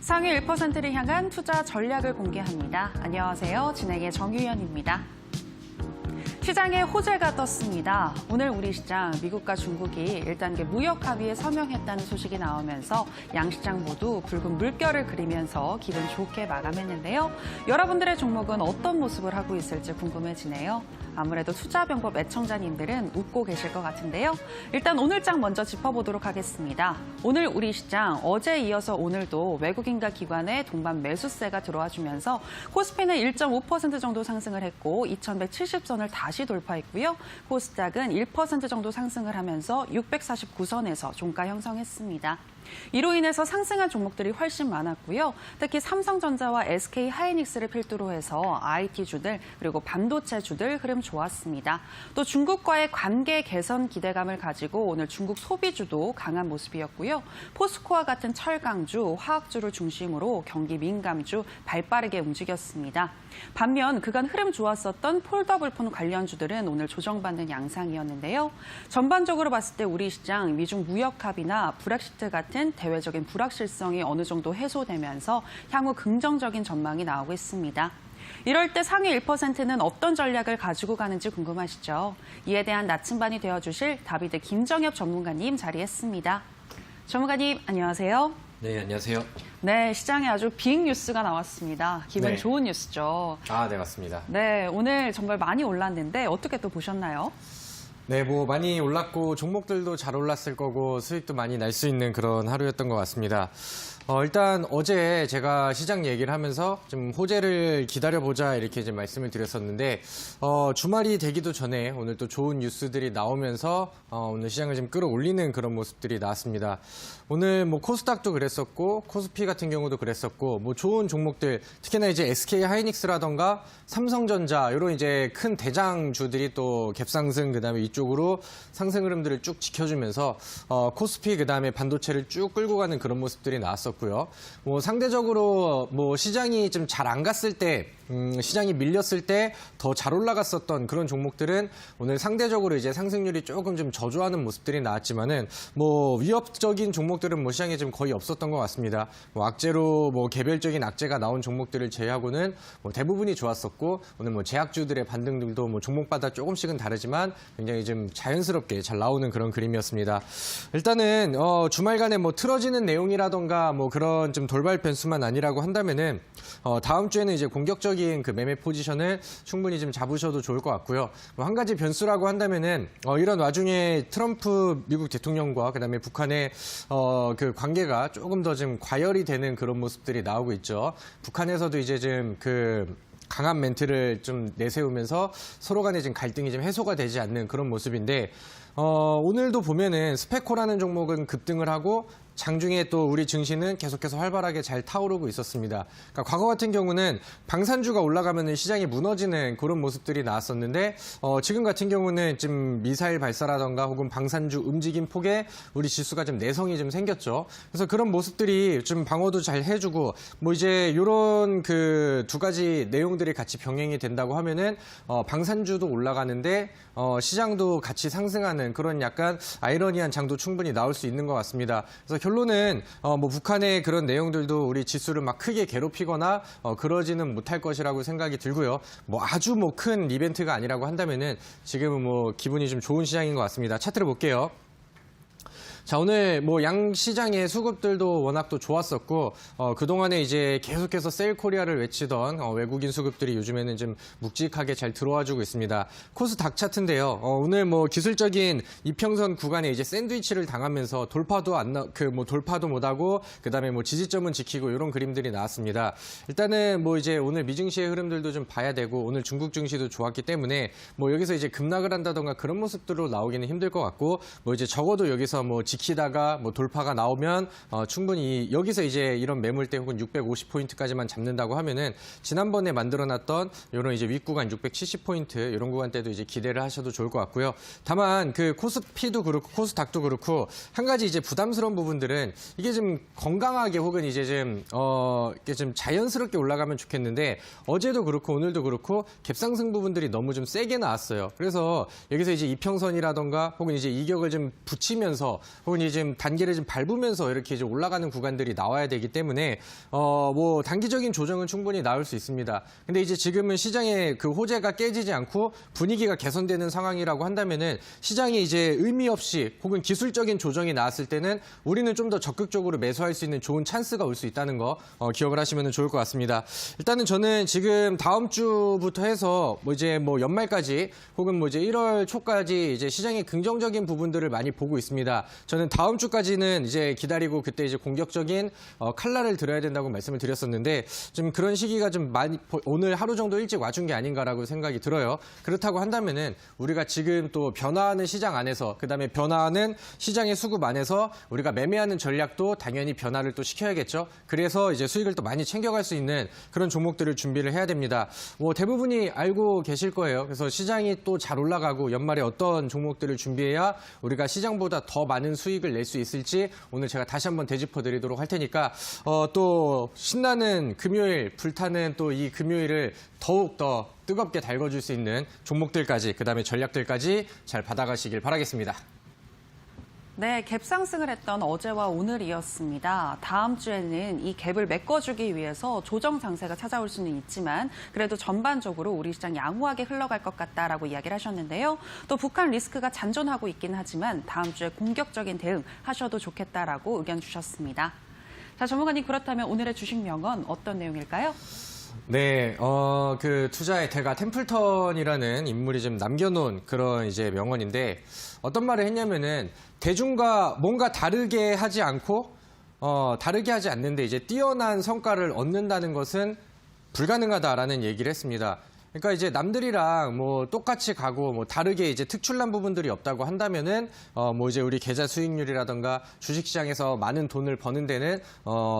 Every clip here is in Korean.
상위 1%를 향한 투자 전략을 공개합니다. 안녕하세요. 진행의 정유현입니다. 시장에 호재가 떴습니다. 오늘 우리 시장 미국과 중국이 1단계 무역 합의에 서명했다는 소식이 나오면서 양시장 모두 붉은 물결을 그리면서 기분 좋게 마감했는데요. 여러분들의 종목은 어떤 모습을 하고 있을지 궁금해지네요. 아무래도 투자병법 애청자님들은 웃고 계실 것 같은데요. 일단 오늘장 먼저 짚어보도록 하겠습니다. 오늘 우리 시장 어제에 이어서 오늘도 외국인과 기관의 동반 매수세가 들어와주면서 코스피는 1.5% 정도 상승을 했고 2170선을 다시 돌파했고요. 코스닥은 1% 정도 상승을 하면서 649선에서 종가 형성했습니다. 이로 인해서 상승한 종목들이 훨씬 많았고요. 특히 삼성전자와 SK하이닉스를 필두로 해서 IT주들 그리고 반도체주들 흐름 좋았습니다. 또 중국과의 관계 개선 기대감을 가지고 오늘 중국 소비주도 강한 모습이었고요. 포스코와 같은 철강주, 화학주를 중심으로 경기 민감주 발빠르게 움직였습니다. 반면 그간 흐름 좋았었던 폴더블폰 관련주들은 오늘 조정받는 양상이었는데요. 전반적으로 봤을 때 우리 시장 미중 무역 합의나 브렉시트 같은 대외적인 불확실성이 어느 정도 해소되면서 향후 긍정적인 전망이 나오고 있습니다. 이럴 때 상위 1%는 어떤 전략을 가지고 가는지 궁금하시죠? 이에 대한 나침반이 되어주실 다비드 김정엽 전문가님 자리했습니다. 전문가님, 안녕하세요. 네, 안녕하세요. 네, 시장에 아주 빅 뉴스가 나왔습니다. 기분 네. 좋은 뉴스죠. 네, 맞습니다. 네, 오늘 정말 많이 올랐는데 어떻게 또 보셨나요? 네, 많이 올랐고 종목들도 잘 올랐을 거고 수익도 많이 날 수 있는 그런 하루였던 것 같습니다. 일단 어제 제가 시장 얘기를 하면서 좀 호재를 기다려보자 이렇게 좀 말씀을 드렸었는데 주말이 되기도 전에 오늘 또 좋은 뉴스들이 나오면서 오늘 시장을 좀 끌어올리는 그런 모습들이 나왔습니다. 오늘 코스닥도 그랬었고 코스피 같은 경우도 그랬었고 좋은 종목들 특히나 이제 SK하이닉스라던가 삼성전자 이런 이제 큰 대장주들이 또 갭상승 그다음에 이쪽으로 상승 흐름들을 쭉 지켜주면서 코스피 그다음에 반도체를 쭉 끌고 가는 그런 모습들이 나왔었고. 고요. 상대적으로 시장이 좀 잘 안 갔을 때, 시장이 밀렸을 때 더 잘 올라갔었던 그런 종목들은 오늘 상대적으로 이제 상승률이 조금 좀 저조하는 모습들이 나왔지만은 위협적인 종목들은 시장에 좀 거의 없었던 것 같습니다. 악재로 개별적인 악재가 나온 종목들을 제외하고는 대부분이 좋았었고 오늘 제약주들의 반등들도 종목마다 조금씩은 다르지만 굉장히 좀 자연스럽게 잘 나오는 그런 그림이었습니다. 일단은 주말간에 틀어지는 내용이라던가 그런 좀 돌발 변수만 아니라고 한다면은 다음 주에는 이제 공격적인 그 매매 포지션을 충분히 좀 잡으셔도 좋을 것 같고요. 한 가지 변수라고 한다면은 이런 와중에 트럼프 미국 대통령과 그다음에 북한의 그 관계가 조금 더 좀 과열이 되는 그런 모습들이 나오고 있죠. 북한에서도 이제 좀 강한 멘트를 좀 내세우면서 서로 간에 지금 갈등이 좀 해소가 되지 않는 그런 모습인데 오늘도 보면은 스페코라는 종목은 급등을 하고 장중에 또 우리 증시는 계속해서 활발하게 잘 타오르고 있었습니다. 그러니까 과거 같은 경우는 방산주가 올라가면 시장이 무너지는 그런 모습들이 나왔었는데 지금 같은 경우는 좀 미사일 발사라던가 혹은 방산주 움직임 폭에 우리 지수가 좀 내성이 좀 생겼죠. 그래서 그런 모습들이 좀 방어도 잘 해주고 이제 이런 그 두 가지 내용들이 같이 병행이 된다고 하면은 방산주도 올라가는데 시장도 같이 상승하는 그런 약간 아이러니한 장도 충분히 나올 수 있는 것 같습니다. 그래서 결론은 북한의 그런 내용들도 우리 지수를 막 크게 괴롭히거나 그러지는 못할 것이라고 생각이 들고요. 아주 큰 이벤트가 아니라고 한다면은 지금은 기분이 좀 좋은 시장인 것 같습니다. 차트를 볼게요. 자, 오늘 양 시장의 수급들도 워낙 또 좋았었고, 그동안에 이제 계속해서 세일 코리아를 외치던 외국인 수급들이 요즘에는 좀 묵직하게 잘 들어와주고 있습니다. 코스닥 차트인데요. 오늘 기술적인 이평선 구간에 이제 샌드위치를 당하면서 돌파도 돌파도 못하고, 그 다음에 지지점은 지키고 이런 그림들이 나왔습니다. 일단은 이제 오늘 미증시의 흐름들도 좀 봐야 되고, 오늘 중국 증시도 좋았기 때문에 여기서 이제 급락을 한다던가 그런 모습들로 나오기는 힘들 것 같고, 이제 적어도 여기서 지키다가 돌파가 나오면 충분히 여기서 이제 이런 매물대 혹은 650포인트까지만 잡는다고 하면은 지난번에 만들어놨던 이런 이제 윗구간 670포인트 이런 구간대도 이제 기대를 하셔도 좋을 것 같고요. 다만 그 코스피도 그렇고 코스닥도 그렇고 한 가지 이제 부담스러운 부분들은 이게 좀 건강하게 혹은 이제 이게 좀 자연스럽게 올라가면 좋겠는데 어제도 그렇고 오늘도 그렇고 갭상승 부분들이 너무 좀 세게 나왔어요. 그래서 여기서 이제 이평선이라던가 혹은 이제 이격을 좀 붙이면서 혹은 이제 지금 단계를 좀 밟으면서 이렇게 이제 올라가는 구간들이 나와야 되기 때문에 뭐 단기적인 조정은 충분히 나올 수 있습니다. 근데 이제 지금은 시장의 그 호재가 깨지지 않고 분위기가 개선되는 상황이라고 한다면은 시장이 이제 의미 없이 혹은 기술적인 조정이 나왔을 때는 우리는 좀 더 적극적으로 매수할 수 있는 좋은 찬스가 올 수 있다는 거 기억을 하시면 좋을 것 같습니다. 일단은 저는 지금 다음 주부터 해서 뭐 이제 뭐 연말까지 혹은 뭐 이제 1월 초까지 이제 시장의 긍정적인 부분들을 많이 보고 있습니다. 저는 다음 주까지는 이제 기다리고 그때 이제 공격적인 칼날을 들어야 된다고 말씀을 드렸었는데 좀 그런 시기가 좀 많이 오늘 하루 정도 일찍 와준 게 아닌가라고 생각이 들어요. 그렇다고 한다면은 우리가 지금 또 변화하는 시장 안에서 그다음에 변화하는 시장의 수급 안에서 우리가 매매하는 전략도 당연히 변화를 또 시켜야겠죠. 그래서 이제 수익을 또 많이 챙겨갈 수 있는 그런 종목들을 준비를 해야 됩니다. 뭐 대부분이 알고 계실 거예요. 그래서 시장이 또 잘 올라가고 연말에 어떤 종목들을 준비해야 우리가 시장보다 더 많은 수익을 낼 수 있을지 오늘 제가 다시 한번 되짚어 드리도록 할 테니까 또 신나는 금요일, 불타는 또 이 금요일을 더욱 더 뜨겁게 달궈줄 수 있는 종목들까지 그다음에 전략들까지 잘 받아가시길 바라겠습니다. 네, 갭 상승을 했던 어제와 오늘이었습니다. 다음 주에는 이 갭을 메꿔주기 위해서 조정 장세가 찾아올 수는 있지만 그래도 전반적으로 우리 시장 양호하게 흘러갈 것 같다라고 이야기를 하셨는데요. 또 북한 리스크가 잔존하고 있긴 하지만 다음 주에 공격적인 대응 하셔도 좋겠다라고 의견 주셨습니다. 자, 전문가님 그렇다면 오늘의 주식 명언 어떤 내용일까요? 네, 그 투자의 대가 템플턴이라는 인물이 좀 남겨놓은 그런 이제 명언인데 어떤 말을 했냐면은 대중과 뭔가 다르게 하지 않고 다르게 하지 않는데 이제 뛰어난 성과를 얻는다는 것은 불가능하다라는 얘기를 했습니다. 그러니까 이제 남들이랑 뭐 똑같이 가고 뭐 다르게 이제 특출난 부분들이 없다고 한다면은 뭐 이제 우리 계좌 수익률이라던가 주식시장에서 많은 돈을 버는 데는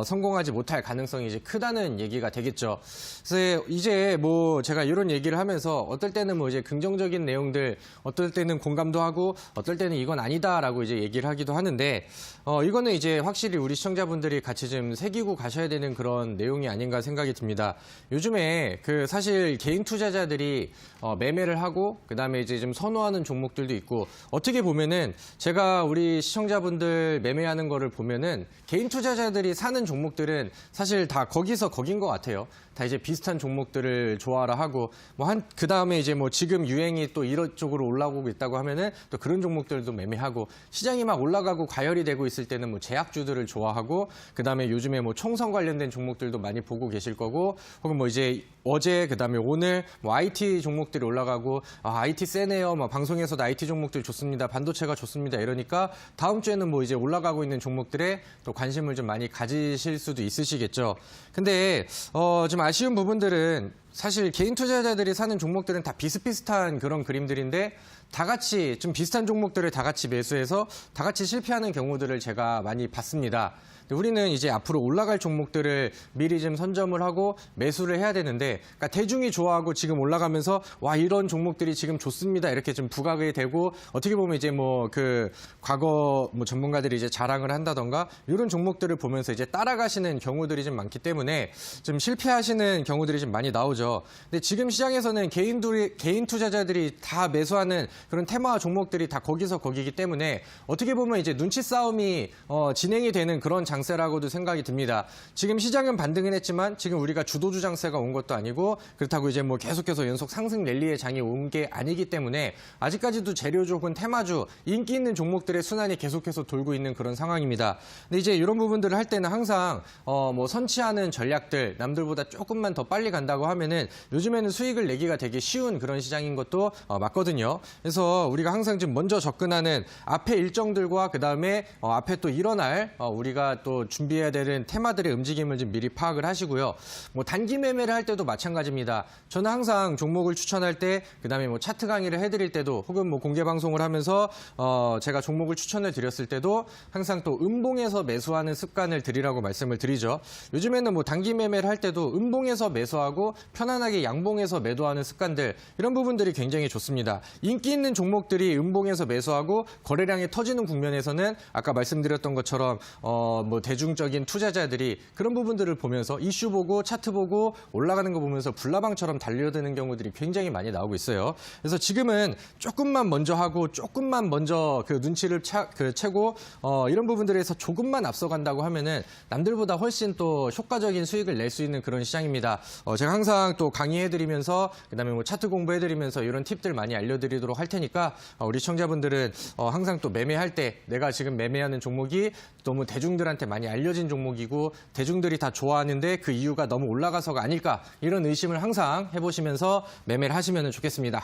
성공하지 못할 가능성이 이제 크다는 얘기가 되겠죠. 그래서 이제 뭐 제가 이런 얘기를 하면서 어떨 때는 뭐 이제 긍정적인 내용들, 어떨 때는 공감도 하고 어떨 때는 이건 아니다라고 이제 얘기를 하기도 하는데 이거는 이제 확실히 우리 시청자분들이 같이 좀 새기고 가셔야 되는 그런 내용이 아닌가 생각이 듭니다. 요즘에 그 사실 개인 투자자들이 매매를 하고 그다음에 이제 좀 선호하는 종목들도 있고 어떻게 보면은 제가 우리 시청자분들 매매하는 거를 보면은 개인 투자자들이 사는 종목들은 사실 다 거기서 거긴 것 같아요. 다 이제 비슷한 종목들을 좋아라 하고 그 다음에 이제 뭐 지금 유행이 또 이런 쪽으로 올라오고 있다고 하면은 또 그런 종목들도 매매하고 시장이 막 올라가고 과열이 되고 있을 때는 뭐 제약주들을 좋아하고 그 다음에 요즘에 뭐 총선 관련된 종목들도 많이 보고 계실 거고 혹은 뭐 이제 어제 그다음에 오늘 뭐 IT 종목들이 올라가고 IT 세네요. 뭐 방송에서도 IT 종목들 좋습니다. 반도체가 좋습니다. 이러니까 다음 주에는 뭐 이제 올라가고 있는 종목들에 또 관심을 좀 많이 가지실 수도 있으시겠죠. 근데 좀 아쉬운 부분들은 사실 개인 투자자들이 사는 종목들은 다 비슷비슷한 그런 그림들인데 다 같이 좀 비슷한 종목들을 다 같이 매수해서 다 같이 실패하는 경우들을 제가 많이 봤습니다. 우리는 이제 앞으로 올라갈 종목들을 미리 좀 선점을 하고 매수를 해야 되는데, 그러니까 대중이 좋아하고 지금 올라가면서 와 이런 종목들이 지금 좋습니다 이렇게 좀 부각이 되고 어떻게 보면 이제 뭐 그 과거 뭐 전문가들이 이제 자랑을 한다던가 이런 종목들을 보면서 이제 따라가시는 경우들이 좀 많기 때문에 좀 실패하시는 경우들이 좀 많이 나오죠. 근데 지금 시장에서는 개인 투자자들이 다 매수하는 그런 테마 종목들이 다 거기서 거기기 때문에 어떻게 보면 이제 눈치 싸움이 진행이 되는 그런 장세라고도 생각이 듭니다. 지금 시장은 반등은 했지만 지금 우리가 주도주 장세가 온 것도 아니고 그렇다고 이제 뭐 계속해서 연속 상승 랠리의 장이 온 게 아니기 때문에 아직까지도 재료주 혹은 테마주 인기 있는 종목들의 순환이 계속해서 돌고 있는 그런 상황입니다. 근데 이제 이런 부분들을 할 때는 항상 뭐 선취하는 전략들 남들보다 조금만 더 빨리 간다고 하면은 요즘에는 수익을 내기가 되게 쉬운 그런 시장인 것도 맞거든요. 그래서 우리가 항상 좀 먼저 접근하는 앞에 일정들과 그다음에 앞에 또 일어날 우리가 또 준비해야 되는 테마들의 움직임을 좀 미리 파악을 하시고요. 뭐 단기 매매를 할 때도 마찬가지입니다. 저는 항상 종목을 추천할 때 그다음에 뭐 차트 강의를 해드릴 때도 혹은 뭐 공개 방송을 하면서 제가 종목을 추천을 드렸을 때도 항상 또 음봉에서 매수하는 습관을 들이라고 말씀을 드리죠. 요즘에는 뭐 단기 매매를 할 때도 음봉에서 매수하고 편안하게 양봉에서 매도하는 습관들 이런 부분들이 굉장히 좋습니다. 인기 있는 종목들이 음봉에서 매수하고 거래량이 터지는 국면에서는 아까 말씀드렸던 것처럼 뭐 뭐 대중적인 투자자들이 그런 부분들을 보면서 이슈 보고 차트 보고 올라가는 거 보면서 불나방처럼 달려드는 경우들이 굉장히 많이 나오고 있어요. 그래서 지금은 조금만 먼저 하고 조금만 먼저 그 눈치를 채고 이런 부분들에서 조금만 앞서간다고 하면은 남들보다 훨씬 또 효과적인 수익을 낼 수 있는 그런 시장입니다. 제가 항상 또 강의해드리면서 그다음에 뭐 차트 공부해드리면서 이런 팁들 많이 알려드리도록 할 테니까 우리 시청자분들은 항상 또 매매할 때 내가 지금 매매하는 종목이 너무 대중들한테 많이 알려진 종목이고 대중들이 다 좋아하는데 그 이유가 너무 올라가서가 아닐까 이런 의심을 항상 해보시면서 매매를 하시면 좋겠습니다.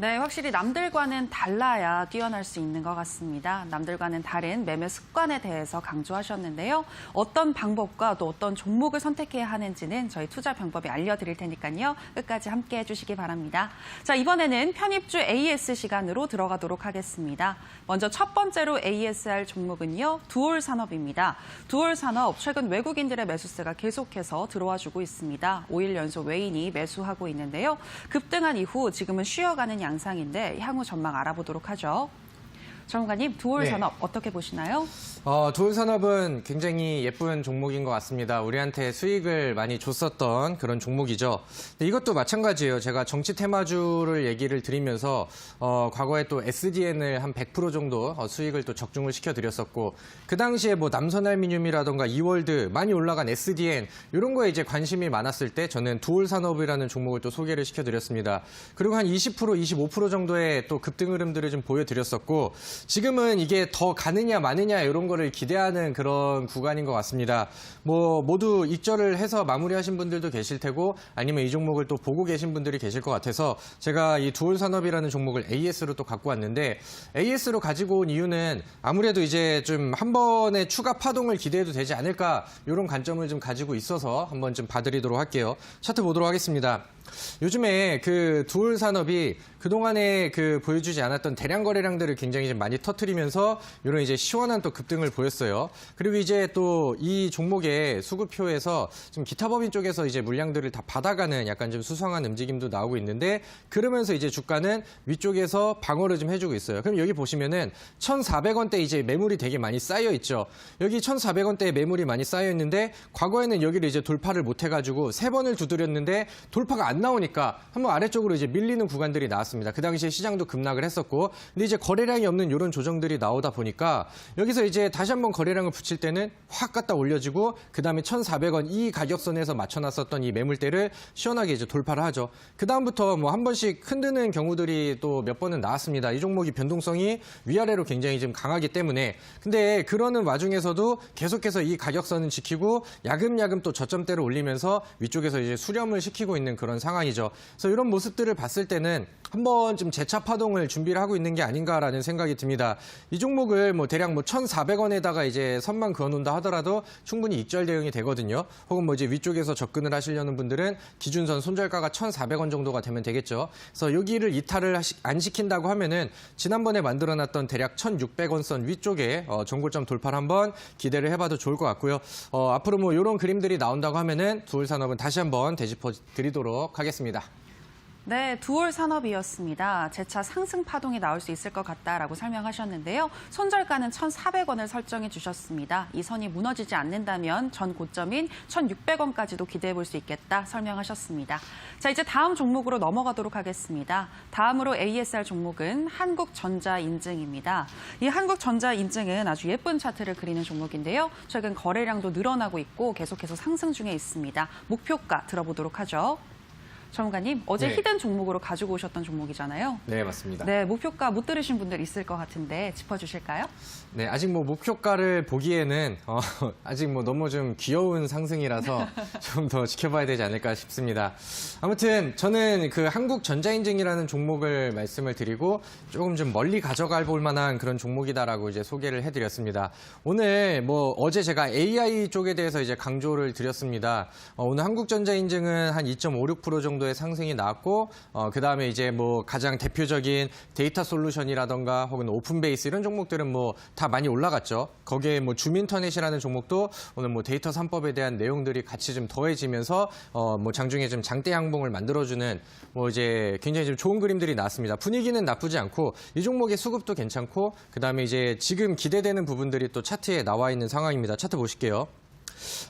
네, 확실히 남들과는 달라야 뛰어날 수 있는 것 같습니다. 남들과는 다른 매매 습관에 대해서 강조하셨는데요. 어떤 방법과 또 어떤 종목을 선택해야 하는지는 저희 투자 방법이 알려드릴 테니까요. 끝까지 함께해 주시기 바랍니다. 자, 이번에는 편입주 AS 시간으로 들어가도록 하겠습니다. 먼저 첫 번째로 ASR 종목은요. 두올산업입니다. 두올산업 최근 외국인들의 매수세가 계속해서 들어와주고 있습니다. 5일 연속 외인이 매수하고 있는데요. 급등한 이후 지금은 쉬어가는 양상인데 향후 전망 알아보도록 하죠. 전문가님, 두올산업 어떻게 보시나요? 두올산업은 굉장히 예쁜 종목인 것 같습니다. 우리한테 수익을 많이 줬었던 그런 종목이죠. 근데 이것도 마찬가지예요. 제가 정치 테마주를 얘기를 드리면서 과거에 또 SDN을 한 100% 정도 수익을 또 적중을 시켜드렸었고 그 당시에 뭐 남선알미늄이라던가 이월드 많이 올라간 SDN 이런 거에 이제 관심이 많았을 때 저는 두올산업이라는 종목을 또 소개를 시켜드렸습니다. 그리고 한 20%, 25% 정도의 또 급등 흐름들을 좀 보여드렸었고 지금은 이게 더 가느냐 마느냐 이런 거를 기대하는 그런 구간인 것 같습니다. 뭐 모두 입절을 해서 마무리하신 분들도 계실 테고 아니면 이 종목을 또 보고 계신 분들이 계실 것 같아서 제가 이 두올산업이라는 종목을 AS로 또 갖고 왔는데 AS로 가지고 온 이유는 아무래도 이제 좀 한 번의 추가 파동을 기대해도 되지 않을까 이런 관점을 좀 가지고 있어서 한번 좀 봐드리도록 할게요. 차트 보도록 하겠습니다. 요즘에 그 두올산업이 그동안에 그 보여주지 않았던 대량 거래량들을 굉장히 좀 많이 터뜨리면서 이런 이제 시원한 또 급등을 보였어요. 그리고 이제 또 이 종목의 수급표에서 좀 기타 법인 쪽에서 이제 물량들을 다 받아가는 약간 좀 수상한 움직임도 나오고 있는데 그러면서 이제 주가는 위쪽에서 방어를 좀 해주고 있어요. 그럼 여기 보시면은 1,400원대 이제 매물이 되게 많이 쌓여 있죠. 여기 1,400원대에 매물이 많이 쌓여 있는데 과거에는 여기를 이제 돌파를 못 해가지고 3번을 두드렸는데 돌파가 안 나오니까 한번 아래쪽으로 이제 밀리는 구간들이 나왔습니다. 그 당시에 시장도 급락을 했었고, 근데 이제 거래량이 없는 이런 조정들이 나오다 보니까 여기서 이제 다시 한번 거래량을 붙일 때는 확 갖다 올려지고, 그 다음에 1,400원 이 가격선에서 맞춰놨었던 이 매물대를 시원하게 이제 돌파를 하죠. 그 다음부터 뭐 한 번씩 흔드는 경우들이 또 몇 번은 나왔습니다. 이 종목이 변동성이 위아래로 굉장히 좀 강하기 때문에. 근데 그러는 와중에서도 계속해서 이 가격선은 지키고 야금야금 또 저점대를 올리면서 위쪽에서 이제 수렴을 시키고 있는 그런 상황이죠. 그래서 이런 모습들을 봤을 때는 한번 좀 재차 파동을 준비를 하고 있는 게 아닌가라는 생각이 듭니다. 이 종목을 뭐 대략 뭐 1,400원에다가 이제 선만 그어놓는다 하더라도 충분히 익절 대응이 되거든요. 혹은 뭐 이제 위쪽에서 접근을 하시려는 분들은 기준선 손절가가 1,400원 정도가 되면 되겠죠. 그래서 여기를 이탈을 안 시킨다고 하면은 지난번에 만들어놨던 대략 1,600원 선 위쪽에 전고점 돌파를 한번 기대를 해봐도 좋을 것 같고요. 앞으로 뭐 이런 그림들이 나온다고 하면은 두올산업은 다시 한번 되짚어 드리도록 하겠습니다. 네, 두올산업이었습니다. 재차 상승 파동이 나올 수 있을 것 같다라고 설명하셨는데요. 손절가는 1,400원을 설정해 주셨습니다. 이 선이 무너지지 않는다면 전 고점인 1,600원까지도 기대해 볼 수 있겠다 설명하셨습니다. 자, 이제 다음 종목으로 넘어가도록 하겠습니다. 다음으로 ASR 종목은 한국전자인증입니다. 이 한국전자인증은 아주 예쁜 차트를 그리는 종목인데요. 최근 거래량도 늘어나고 있고 계속해서 상승 중에 있습니다. 목표가 들어보도록 하죠. 전문가님, 어제 네. 히든 종목으로 가지고 오셨던 종목이잖아요. 네, 맞습니다. 네, 목표가 못 들으신 분들 있을 것 같은데 짚어주실까요? 네, 아직 뭐 목표가를 보기에는 아직 뭐 너무 좀 귀여운 상승이라서 좀 더 지켜봐야 되지 않을까 싶습니다. 아무튼 저는 그 한국전자인증이라는 종목을 말씀을 드리고 조금 좀 멀리 가져갈 볼 만한 그런 종목이다라고 이제 소개를 해드렸습니다. 오늘 뭐 어제 제가 AI 쪽에 대해서 이제 강조를 드렸습니다. 오늘 한국전자인증은 한 2.56% 정도 정도의 상승이 나왔고, 그다음에 이제 뭐 가장 대표적인 데이터 솔루션이라던가 혹은 오픈베이스 이런 종목들은 뭐 다 많이 올라갔죠. 거기에 뭐 줌인터넷이라는 종목도 오늘 뭐 데이터 3법에 대한 내용들이 같이 좀 더해지면서 뭐 장중에 좀 장대 양봉을 만들어주는 뭐 이제 굉장히 좀 좋은 그림들이 나왔습니다. 분위기는 나쁘지 않고 이 종목의 수급도 괜찮고 그다음에 이제 지금 기대되는 부분들이 또 차트에 나와 있는 상황입니다. 차트 보실게요.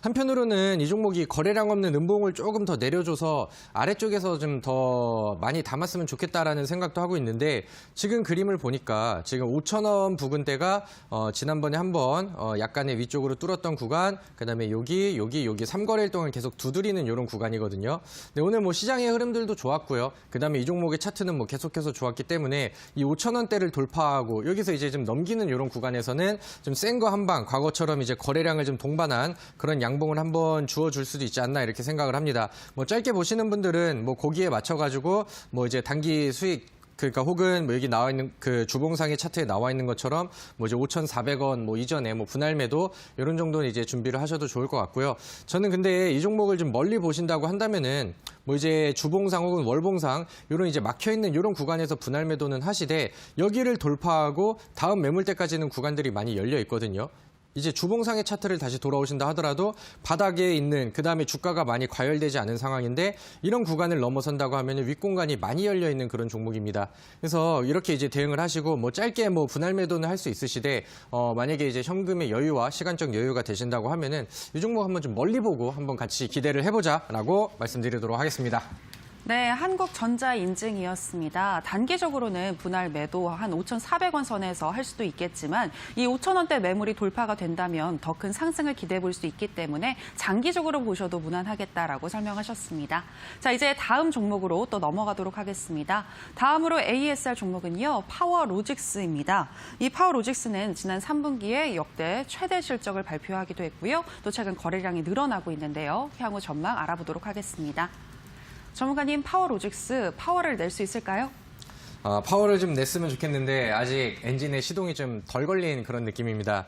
한편으로는 이 종목이 거래량 없는 음봉을 조금 더 내려줘서 아래쪽에서 좀 더 많이 담았으면 좋겠다라는 생각도 하고 있는데 지금 그림을 보니까 지금 5,000원 부근대가 지난번에 한번 약간의 위쪽으로 뚫었던 구간, 그다음에 여기 3거래일 동안 계속 두드리는 이런 구간이거든요. 근데 오늘 뭐 시장의 흐름들도 좋았고요. 그다음에 이 종목의 차트는 뭐 계속해서 좋았기 때문에 이 5,000원대를 돌파하고 여기서 이제 좀 넘기는 이런 구간에서는 좀 센 거 한 방, 과거처럼 이제 거래량을 좀 동반한 그런 양봉을 한번 주어줄 수도 있지 않나 이렇게 생각을 합니다. 뭐 짧게 보시는 분들은 뭐 거기에 맞춰가지고 뭐 이제 단기 수익 그러니까 혹은 뭐 여기 나와 있는 그 주봉상의 차트에 나와 있는 것처럼 뭐 이제 5,400원 뭐 이전에 뭐 분할 매도 이런 정도는 이제 준비를 하셔도 좋을 것 같고요. 저는 근데 이 종목을 좀 멀리 보신다고 한다면은 뭐 이제 주봉상 혹은 월봉상 이런 이제 막혀 있는 이런 구간에서 분할 매도는 하시되 여기를 돌파하고 다음 매물대까지는 구간들이 많이 열려 있거든요. 이제 주봉상의 차트를 다시 돌아오신다 하더라도 바닥에 있는 그다음에 주가가 많이 과열되지 않은 상황인데 이런 구간을 넘어선다고 하면 윗공간이 많이 열려 있는 그런 종목입니다. 그래서 이렇게 이제 대응을 하시고 뭐 짧게 뭐 분할 매도는 할 수 있으시되 만약에 이제 현금의 여유와 시간적 여유가 되신다고 하면은 이 종목 한번 좀 멀리 보고 한번 같이 기대를 해보자라고 말씀드리도록 하겠습니다. 네, 한국전자인증이었습니다. 단기적으로는 분할 매도 한 5,400원 선에서 할 수도 있겠지만 이 5,000원대 매물이 돌파가 된다면 더 큰 상승을 기대해 볼 수 있기 때문에 장기적으로 보셔도 무난하겠다라고 설명하셨습니다. 자, 이제 다음 종목으로 또 넘어가도록 하겠습니다. 다음으로 ASR 종목은요, 파워로직스입니다. 이 파워로직스는 지난 3분기에 역대 최대 실적을 발표하기도 했고요. 또 최근 거래량이 늘어나고 있는데요. 향후 전망 알아보도록 하겠습니다. 전문가님, 파워로직스 파워를 낼 수 있을까요? 파워를 좀 냈으면 좋겠는데 아직 엔진의 시동이 좀 덜 걸린 그런 느낌입니다.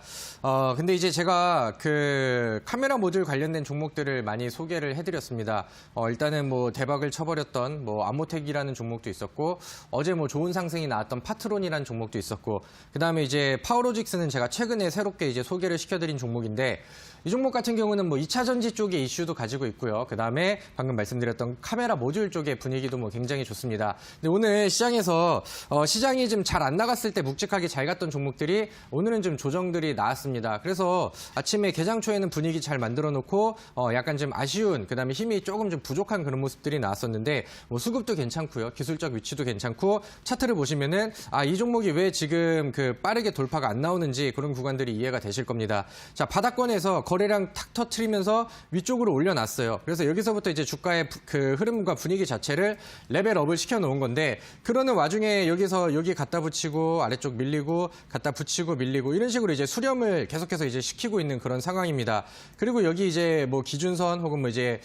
근데 이제 제가 그 카메라 모듈 관련된 종목들을 많이 소개를 해드렸습니다. 일단은 뭐 대박을 쳐버렸던 뭐 암호텍이라는 종목도 있었고 어제 뭐 좋은 상승이 나왔던 파트론이라는 종목도 있었고 그다음에 이제 파워로직스는 제가 최근에 새롭게 이제 소개를 시켜드린 종목인데 이 종목 같은 경우는 뭐 2차 전지 쪽의 이슈도 가지고 있고요. 그다음에 방금 말씀드렸던 카메라 모듈 쪽의 분위기도 뭐 굉장히 좋습니다. 근데 오늘 시장에서 시장이 좀 잘 안 나갔을 때 묵직하게 잘 갔던 종목들이 오늘은 좀 조정들이 나왔습니다. 그래서 아침에 개장 초에는 분위기 잘 만들어 놓고 약간 좀 아쉬운 그다음에 힘이 조금 좀 부족한 그런 모습들이 나왔었는데 뭐 수급도 괜찮고요. 기술적 위치도 괜찮고 차트를 보시면은 이 종목이 왜 지금 그 빠르게 돌파가 안 나오는지 그런 구간들이 이해가 되실 겁니다. 자, 바닥권에서 거래량 탁 터트리면서 위쪽으로 올려놨어요. 그래서 여기서부터 이제 주가의 그 흐름과 분위기 자체를 레벨업을 시켜놓은 건데 그러는 와중에 여기서 여기 갖다 붙이고 아래쪽 밀리고 갖다 붙이고 밀리고 이런 식으로 이제 수렴을 계속해서 이제 시키고 있는 그런 상황입니다. 그리고 여기 이제 뭐 기준선 혹은 뭐 이제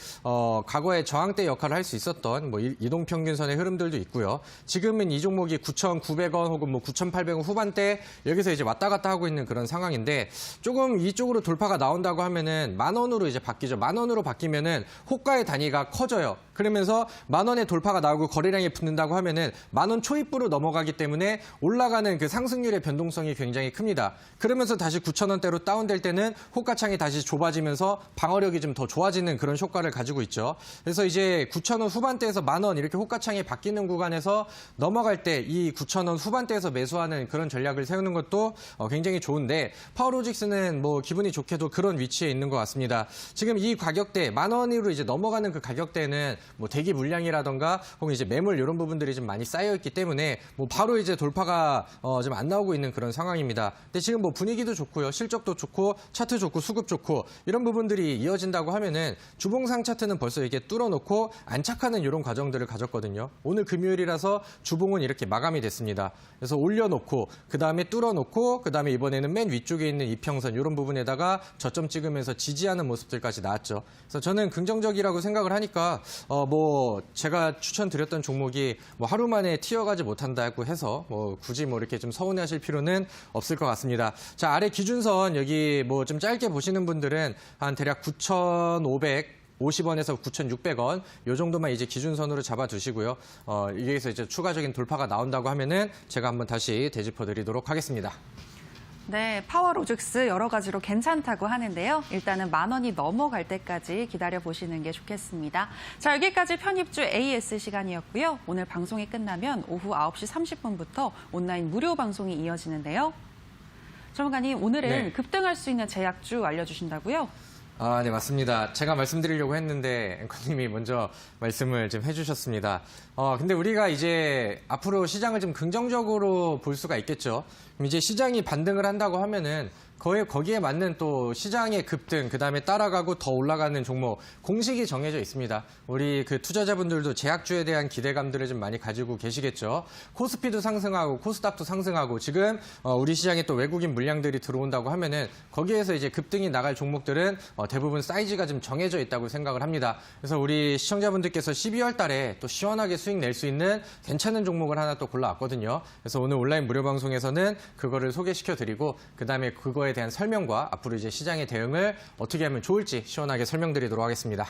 과거에 저항대 역할을 할 수 있었던 뭐 이동평균선의 흐름들도 있고요. 지금은 이 종목이 9,900원 혹은 뭐 9,800원 후반대 여기서 이제 왔다 갔다 하고 있는 그런 상황인데 조금 이쪽으로 돌파가 나온다고 하면은 10,000원으로 이제 바뀌죠. 10,000원으로 바뀌면은 호가의 단위가 커져요. 그러면서 10,000원의 돌파가 나오고 거래량이 붙는다고 하면은 10,000원 초입부로 넘어가기 때문에 올라가는 그 상승률의 변동성이 굉장히 큽니다. 그러면서 다시 9,000원대로 다운될 때는 호가창이 다시 좁아지면서 방어력이 좀 더 좋아지는 그런 효과를 가지고 있죠. 그래서 이제 9,000원 후반대에서 10,000원 이렇게 호가창이 바뀌는 구간에서 넘어갈 때 이 9,000원 후반대에서 매수하는 그런 전략을 세우는 것도 굉장히 좋은데 파워로직스는 뭐 기분이 좋게도 그런 위치에 있는 것 같습니다. 지금 이 가격대 10,000원으로 이제 넘어가는 그 가격대는 뭐 대기 물량이라던가 혹은 이제 매물 이런 부분들이 좀 많이 쌓여 있기 때문에 뭐 바로 이제 돌파가 좀 안 나오고 있는 그런 상황입니다. 근데 지금 뭐 분위기도 좋고요. 실적도 좋고 차트 좋고 수급 좋고 이런 부분들이 이어진다고 하면은 주봉상 차트는 벌써 이게 뚫어놓고 안착하는 이런 과정들을 가졌거든요. 오늘 금요일이라서 주봉은 이렇게 마감이 됐습니다. 그래서 올려놓고 그다음에 뚫어놓고 그다음에 이번에는 맨 위쪽에 있는 이평선 이런 부분에다가 저점 찍으면서 지지하는 모습들까지 나왔죠. 그래서 저는 긍정적이라고 생각을 하니까 뭐 제가 추천드렸던 종목이 뭐 하루 만에 튀어가지 못한다고 해서 뭐 굳이 뭐 이렇게 좀 서운해하실 필요는 없을 것 같습니다. 자, 아래 기준선 여기 뭐 좀 짧게 보시는 분들은 한 대략 9,500 9,950원에서 9,600원 이 정도만 이제 기준선으로 잡아두시고요. 여기에서 이제 추가적인 돌파가 나온다고 하면은 제가 한번 다시 되짚어드리도록 하겠습니다. 네, 파워로직스 여러 가지로 괜찮다고 하는데요. 일단은 10,000원이 넘어갈 때까지 기다려보시는 게 좋겠습니다. 자, 여기까지 편입주 AS 시간이었고요. 오늘 방송이 끝나면 오후 9시 30분부터 온라인 무료 방송이 이어지는데요. 전문가님, 오늘은 네. 급등할 수 있는 제약주 알려주신다고요? 네, 맞습니다. 제가 말씀드리려고 했는데 앵커님이 먼저 말씀을 좀 해주셨습니다. 근데 우리가 이제 앞으로 시장을 좀 긍정적으로 볼 수가 있겠죠. 그럼 이제 시장이 반등을 한다고 하면은 거기에 맞는 또 시장의 급등, 그다음에 따라가고 더 올라가는 종목, 공식이 정해져 있습니다. 우리 그 투자자분들도 제약주에 대한 기대감들을 좀 많이 가지고 계시겠죠. 코스피도 상승하고 코스닥도 상승하고 지금 우리 시장에 또 외국인 물량들이 들어온다고 하면은 거기에서 이제 급등이 나갈 종목들은 대부분 사이즈가 좀 정해져 있다고 생각을 합니다. 그래서 우리 시청자분들께서 12월 달에 또 시원하게 수익 낼 수 있는 괜찮은 종목을 하나 또 골라왔거든요. 그래서 오늘 온라인 무료 방송에서는 그거를 소개시켜드리고 그다음에 그거에 대한 설명과 앞으로 이제 시장의 대응을 어떻게 하면 좋을지 시원하게 설명드리도록 하겠습니다.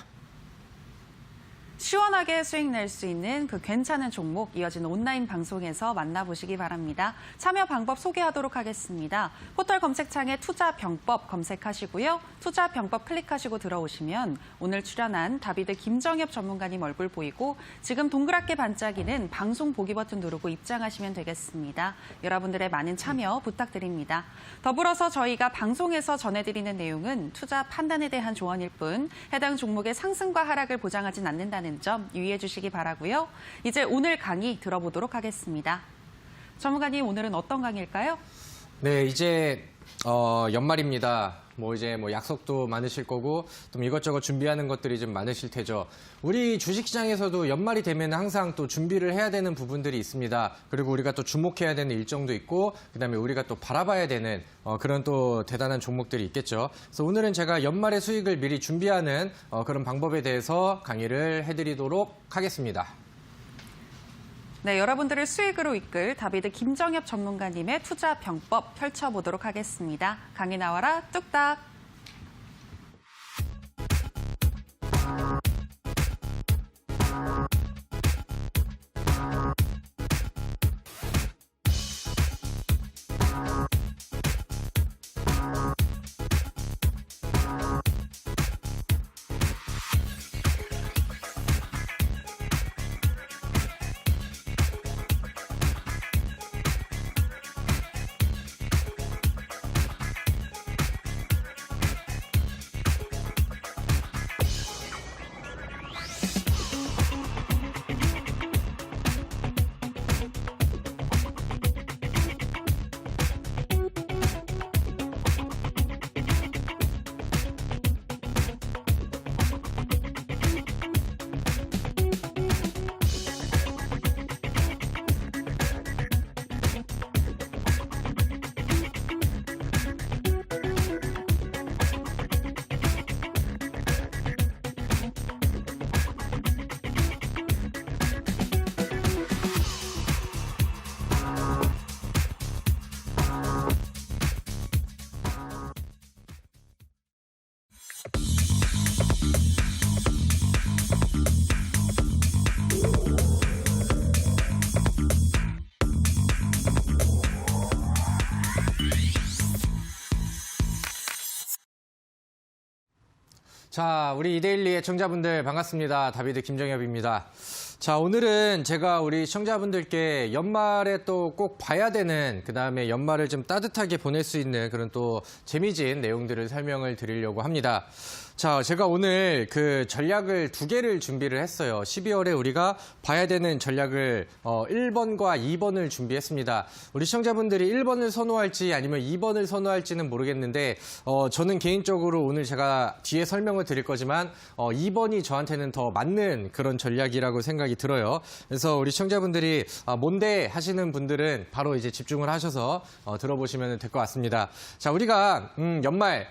시원하게 수익 낼 수 있는 그 괜찮은 종목 이어지는 온라인 방송에서 만나보시기 바랍니다. 참여 방법 소개하도록 하겠습니다. 포털 검색창에 투자병법 검색하시고요. 투자병법 클릭하시고 들어오시면 오늘 출연한 다비드 김정엽 전문가님 얼굴 보이고 지금 동그랗게 반짝이는 방송 보기 버튼 누르고 입장하시면 되겠습니다. 여러분들의 많은 참여 부탁드립니다. 더불어서 저희가 방송에서 전해드리는 내용은 투자 판단에 대한 조언일 뿐 해당 종목의 상승과 하락을 보장하진 않는다는 점 유의해 주시기 바라고요. 이제 오늘 강의 들어보도록 하겠습니다. 전문가님, 오늘은 어떤 강의일까요? 네, 이제 연말입니다. 이제 약속도 많으실 거고 또 이것저것 준비하는 것들이 좀 많으실 테죠. 우리 주식시장에서도 연말이 되면 항상 또 준비를 해야 되는 부분들이 있습니다. 그리고 우리가 또 주목해야 되는 일정도 있고 그다음에 우리가 또 바라봐야 되는 그런 또 대단한 종목들이 있겠죠. 그래서 오늘은 제가 연말의 수익을 미리 준비하는 그런 방법에 대해서 강의를 해드리도록 하겠습니다. 네, 여러분들을 수익으로 이끌 다비드 김정엽 전문가님의 투자 병법 펼쳐보도록 하겠습니다. 강의 나와라 뚝딱. 자, 우리 이데일리 애청자분들 반갑습니다. 다비드 김정엽입니다. 자, 오늘은 제가 우리 시청자분들께 연말에 또 꼭 봐야 되는, 그다음에 연말을 좀 따뜻하게 보낼 수 있는 그런 또 재미진 내용들을 설명을 드리려고 합니다. 자, 제가 오늘 그 전략을 2개를 준비를 했어요. 12월에 우리가 봐야 되는 전략을 1번과 2번을 준비했습니다. 우리 시청자분들이 1번을 선호할지 아니면 2번을 선호할지는 모르겠는데 저는 개인적으로 오늘 제가 뒤에 설명을 드릴 거지만 2번이 저한테는 더 맞는 그런 전략이라고 생각이 들어요. 그래서 우리 시청자분들이 뭔데 하시는 분들은 바로 이제 집중을 하셔서 들어보시면 될 것 같습니다. 자, 우리가 연말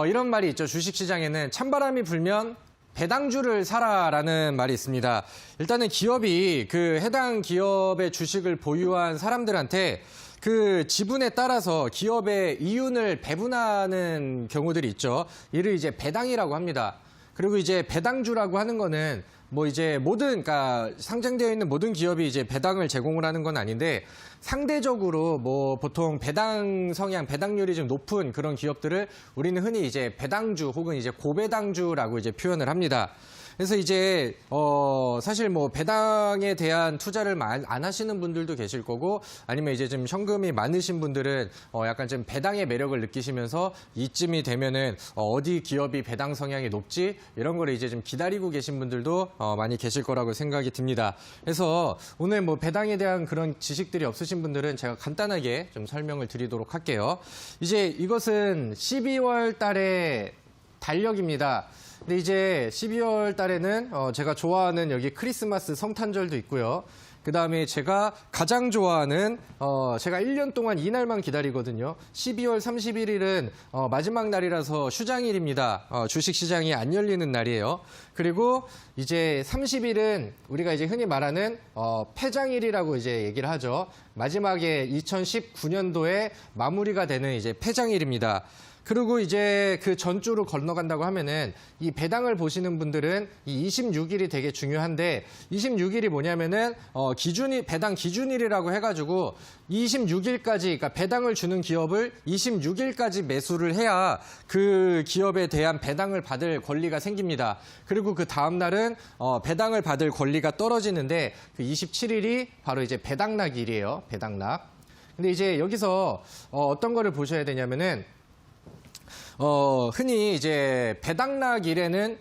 이런 말이 있죠. 주식시장에는 찬바람이 불면 배당주를 사라라는 말이 있습니다. 일단은 기업이 그 해당 기업의 주식을 보유한 사람들한테 그 지분에 따라서 기업의 이윤을 배분하는 경우들이 있죠. 이를 이제 배당이라고 합니다. 그리고 이제 배당주라고 하는 거는 뭐 이제 그러니까 상장되어 있는 모든 기업이 이제 배당을 제공을 하는 건 아닌데 상대적으로 뭐 보통 배당 성향, 배당률이 좀 높은 그런 기업들을 우리는 흔히 이제 배당주 혹은 이제 고배당주라고 이제 표현을 합니다. 그래서 이제 사실 뭐 배당에 대한 투자를 안 하시는 분들도 계실 거고 아니면 이제 좀 현금이 많으신 분들은 약간 좀 배당의 매력을 느끼시면서 이쯤이 되면은 어디 기업이 배당 성향이 높지 이런 거를 이제 좀 기다리고 계신 분들도 많이 계실 거라고 생각이 듭니다. 그래서 오늘 뭐 배당에 대한 그런 지식들이 없으신 분들은 제가 간단하게 좀 설명을 드리도록 할게요. 이제 이것은 12월 달의 달력입니다. 근데 이제 12월 달에는 제가 좋아하는 여기 크리스마스 성탄절도 있고요. 그다음에 제가 가장 좋아하는 제가 1년 동안 이날만 기다리거든요. 12월 31일은 마지막 날이라서 휴장일입니다. 주식시장이 안 열리는 날이에요. 그리고 이제 30일은 우리가 이제 흔히 말하는 폐장일이라고 이제 얘기를 하죠. 마지막에 2019년도에 마무리가 되는 이제 폐장일입니다. 그리고 이제 그 전주로 건너간다고 하면은 이 배당을 보시는 분들은 이 26일이 되게 중요한데 26일이 뭐냐면은 배당 기준일이라고 해가지고 26일까지 그러니까 배당을 주는 기업을 26일까지 매수를 해야 그 기업에 대한 배당을 받을 권리가 생깁니다. 그리고 그 다음 날은 배당을 받을 권리가 떨어지는데 그 27일이 바로 이제 배당락일이에요. 배당락. 근데 이제 여기서 어떤 거를 보셔야 되냐면은 흔히 이제 배당락일에는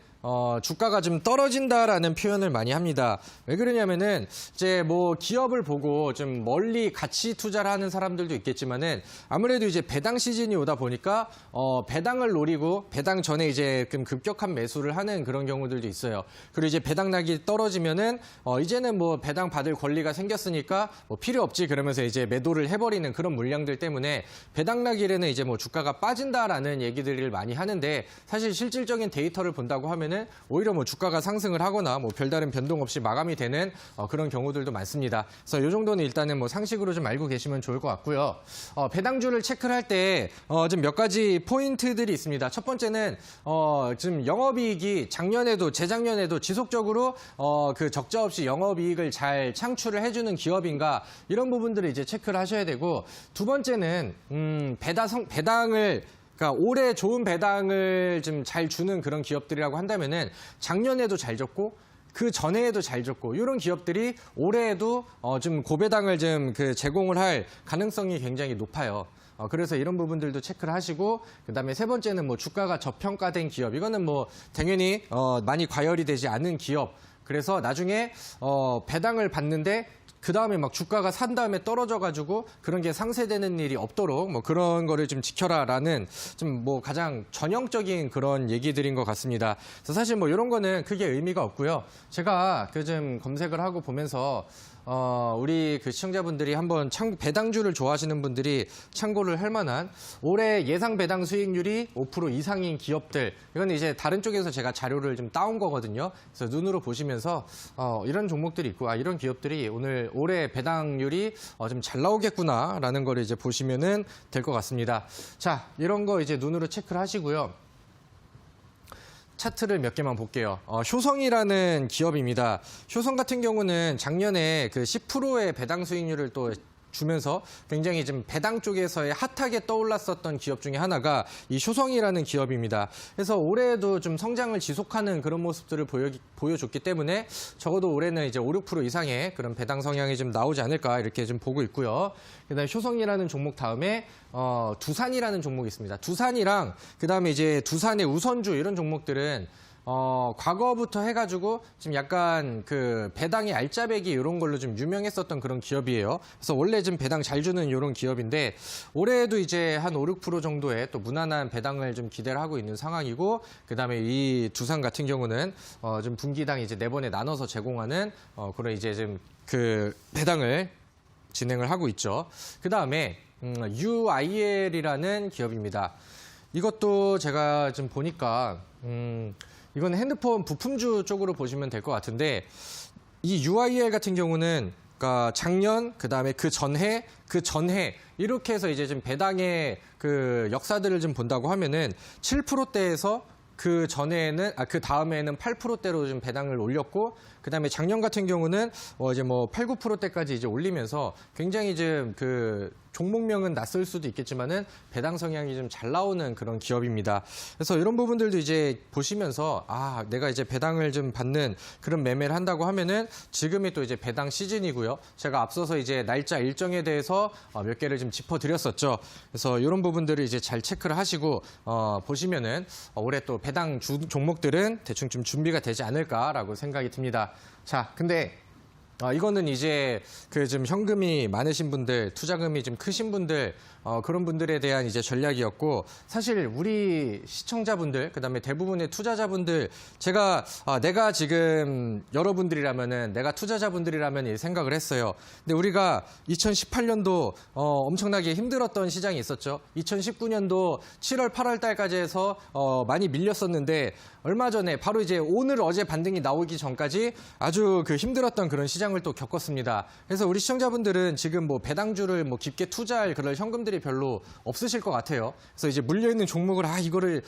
주가가 좀 떨어진다라는 표현을 많이 합니다. 왜 그러냐면은 이제 뭐 기업을 보고 좀 멀리 같이 투자를 하는 사람들도 있겠지만은 아무래도 이제 배당 시즌이 오다 보니까 배당을 노리고 배당 전에 이제 좀 급격한 매수를 하는 그런 경우들도 있어요. 그리고 이제 배당락이 떨어지면은 이제는 뭐 배당 받을 권리가 생겼으니까 뭐 필요 없지 그러면서 이제 매도를 해버리는 그런 물량들 때문에 배당락일에는 이제 뭐 주가가 빠진다라는 얘기들을 많이 하는데 사실 실질적인 데이터를 본다고 하면은 오히려 뭐 주가가 상승을 하거나 뭐 별다른 변동 없이 마감이 되는 그런 경우들도 많습니다. 그래서 이 정도는 일단은 뭐 상식으로 좀 알고 계시면 좋을 것 같고요. 배당주를 체크를 할 때 좀 몇 가지 포인트들이 있습니다. 첫 번째는 지금 영업이익이 작년에도 재작년에도 지속적으로 그 적자 없이 영업이익을 잘 창출을 해주는 기업인가 이런 부분들을 이제 체크를 하셔야 되고 두 번째는 배당을 그러니까 올해 좋은 배당을 좀 잘 주는 그런 기업들이라고 한다면은 작년에도 잘 줬고 그 전에도 잘 줬고 이런 기업들이 올해에도 좀 고배당을 좀 그 제공을 할 가능성이 굉장히 높아요. 그래서 이런 부분들도 체크를 하시고 그다음에 세 번째는 뭐 주가가 저평가된 기업 이거는 뭐 당연히 많이 과열이 되지 않은 기업 그래서 나중에 배당을 받는데 그 다음에 막 주가가 산 다음에 떨어져가지고 그런 게 상쇄되는 일이 없도록 뭐 그런 거를 좀 지켜라라는 좀 뭐 가장 전형적인 그런 얘기들인 것 같습니다. 그래서 사실 뭐 이런 거는 크게 의미가 없고요. 제가 그 좀 검색을 하고 보면서 우리 그 시청자분들이 한번 배당주를 좋아하시는 분들이 참고를 할 만한 올해 예상 배당 수익률이 5% 이상인 기업들 이건 이제 다른 쪽에서 제가 자료를 좀 따온 거거든요. 그래서 눈으로 보시면서 이런 종목들이 있고 이런 기업들이 올해 배당률이 좀 잘 나오겠구나라는 걸 이제 보시면은 될 것 같습니다. 자, 이런 거 이제 눈으로 체크를 하시고요. 차트를 몇 개만 볼게요. 효성이라는 기업입니다. 효성 같은 경우는 작년에 그 10%의 배당 수익률을 또 주면서 굉장히 좀 배당 쪽에서의 핫하게 떠올랐었던 기업 중에 하나가 이 효성이라는 기업입니다. 그래서 올해에도 좀 성장을 지속하는 그런 모습들을 보여줬기 때문에 적어도 올해는 이제 5, 6% 이상의 그런 배당 성향이 좀 나오지 않을까 이렇게 좀 보고 있고요. 그다음에 효성이라는 종목 다음에 두산이라는 종목이 있습니다. 두산이랑 그다음에 이제 두산의 우선주 이런 종목들은 과거부터 해가지고 좀 약간 그 배당의 알짜배기 이런 걸로 좀 유명했었던 그런 기업이에요. 그래서 원래 좀 배당 잘 주는 이런 기업인데 올해에도 이제 한 5, 6% 정도의 또 무난한 배당을 좀 기대를 하고 있는 상황이고 그다음에 이 두산 같은 경우는 좀 분기당 이제 4번에 나눠서 제공하는 그런 이제 좀 그 배당을 진행을 하고 있죠. 그다음에 UIL이라는 기업입니다. 이것도 제가 좀 보니까 이건 핸드폰 부품주 쪽으로 보시면 될 것 같은데 이 UIL 같은 경우는 그러니까 작년 그다음에 그 전해 이렇게 해서 이제 좀 배당의 그 역사들을 좀 본다고 하면은 7%대에서 그 전에는 그 다음에는 8%대로 좀 배당을 올렸고 그다음에 작년 같은 경우는 이제 뭐 8, 9%대까지 이제 올리면서 굉장히 좀 그 종목명은 낯설 수도 있겠지만은 배당 성향이 좀 잘 나오는 그런 기업입니다. 그래서 이런 부분들도 이제 보시면서 내가 이제 배당을 좀 받는 그런 매매를 한다고 하면은 지금이 또 이제 배당 시즌이고요. 제가 앞서서 이제 날짜 일정에 대해서 몇 개를 좀 짚어드렸었죠. 그래서 이런 부분들을 이제 잘 체크를 하시고 보시면은 올해 또 배당 종목들은 대충 좀 준비가 되지 않을까라고 생각이 듭니다. 자, 근데 이거는 이제 그 좀 현금이 많으신 분들, 투자금이 좀 크신 분들, 그런 분들에 대한 이제 전략이었고, 사실 우리 시청자분들, 그다음에 대부분의 투자자분들, 제가 내가 지금 여러분들이라면은 내가 투자자분들이라면 이 생각을 했어요. 근데 우리가 2018년도 엄청나게 힘들었던 시장이 있었죠. 2019년도 7월, 8월 달까지 해서 많이 밀렸었는데 얼마 전에 바로 이제 오늘 어제 반등이 나오기 전까지 아주 그 힘들었던 그런 시장을 또 겪었습니다. 그래서 우리 시청자분들은 지금 뭐 배당주를 뭐 깊게 투자할 그런 현금들이 별로 없으실 것 같아요. 그래서 이제 물려있는 종목을 이거를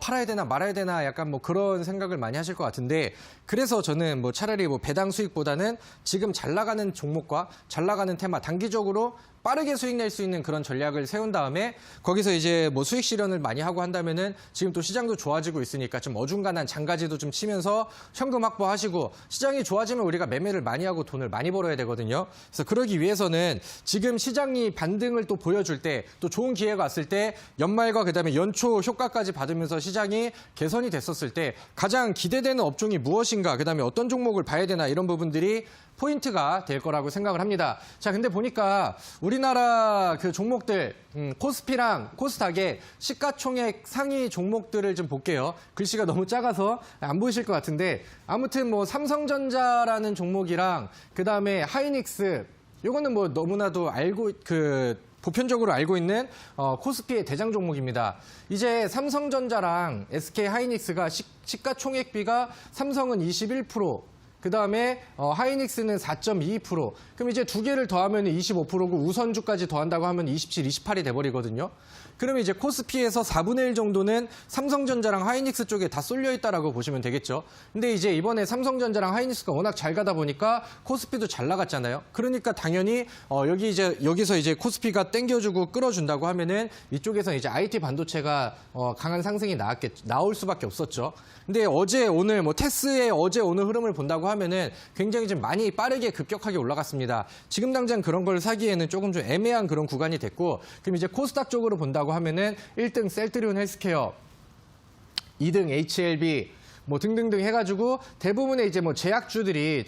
팔아야 되나 말아야 되나 약간 뭐 그런 생각을 많이 하실 것 같은데 그래서 저는 뭐 차라리 뭐 배당 수익보다는 지금 잘 나가는 종목과 잘 나가는 테마 단기적으로 빠르게 수익 낼 수 있는 그런 전략을 세운 다음에 거기서 이제 뭐 수익 실현을 많이 하고 한다면은 지금 또 시장도 좋아지고 있으니까 좀 어중간한 장가지도 좀 치면서 현금 확보하시고 시장이 좋아지면 우리가 매매를 많이 하고 돈을 많이 벌어야 되거든요. 그래서 그러기 위해서는 지금 시장이 반등을 또 보여줄 때 또 좋은 기회가 왔을 때 연말과 그다음에 연초 효과까지 받으면서 시장이 개선이 됐었을 때 가장 기대되는 업종이 무엇인가 그다음에 어떤 종목을 봐야 되나 이런 부분들이 포인트가 될 거라고 생각을 합니다. 자, 근데 보니까 우리나라 그 종목들, 코스피랑 코스닥의 시가총액 상위 종목들을 좀 볼게요. 글씨가 너무 작아서 안 보이실 것 같은데 아무튼 뭐 삼성전자라는 종목이랑 그 다음에 하이닉스, 이거는 뭐 너무나도 보편적으로 알고 있는 코스피의 대장 종목입니다. 이제 삼성전자랑 SK 하이닉스가 시가총액비가 삼성은 21%, 그 다음에 하이닉스는 4.22%. 그럼 이제 두 개를 더하면 25%고 우선주까지 더한다고 하면 27, 28이 돼버리거든요. 그러면 이제 코스피에서 4분의 1 정도는 삼성전자랑 하이닉스 쪽에 다 쏠려 있다라고 보시면 되겠죠. 근데 이제 이번에 삼성전자랑 하이닉스가 워낙 잘 가다 보니까 코스피도 잘 나갔잖아요. 그러니까 당연히 여기서 이제 코스피가 땡겨주고 끌어준다고 하면은 이쪽에서 이제 IT 반도체가 강한 상승이 나올 수밖에 없었죠. 근데 어제 오늘 뭐 테스의 어제 오늘 흐름을 본다고 하면은 굉장히 좀 많이 빠르게 급격하게 올라갔습니다. 지금 당장 그런 걸 사기에는 조금 좀 애매한 그런 구간이 됐고, 그럼 이제 코스닥 쪽으로 본다고 하면은 1등 셀트리온 헬스케어, 2등 HLB, 뭐 등등등 해가지고 대부분의 이제 뭐 제약주들이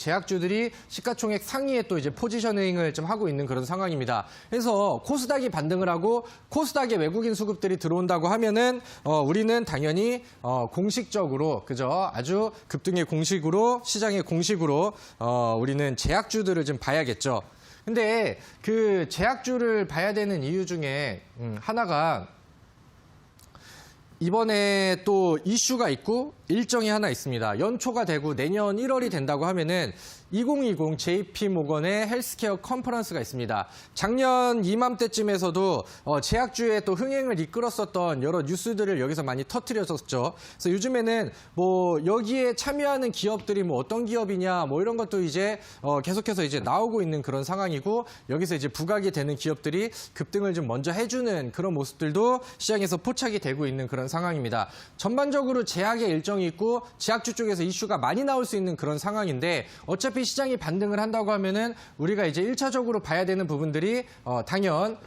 시가총액 상위에 또 이제 포지셔닝을 좀 하고 있는 그런 상황입니다. 그래서 코스닥이 반등을 하고 코스닥에 외국인 수급들이 들어온다고 하면은 우리는 당연히 공식적으로 그죠? 아주 급등의 공식으로 시장의 공식으로 우리는 제약주들을 좀 봐야겠죠. 근데 그 제약주를 봐야 되는 이유 중에 하나가 이번에 또 이슈가 있고 일정이 하나 있습니다. 연초가 되고 내년 1월이 된다고 하면은 2020 JP모건의 헬스케어 컨퍼런스가 있습니다. 작년 이맘때쯤에서도 제약주의 또 흥행을 이끌었었던 여러 뉴스들을 여기서 많이 터뜨렸었죠. 그래서 요즘에는 뭐 여기에 참여하는 기업들이 뭐 어떤 기업이냐 뭐 이런 것도 이제 계속해서 이제 나오고 있는 그런 상황이고 여기서 이제 부각이 되는 기업들이 급등을 좀 먼저 해주는 그런 모습들도 시장에서 포착이 되고 있는 그런 상황입니다. 전반적으로 제약의 일정이 있고 제약주 쪽에서 이슈가 많이 나올 수 있는 그런 상황인데 어차피 시장이 반등을 한다고 하면은 우리가 이제 1차적으로 봐야 되는 부분들이 당연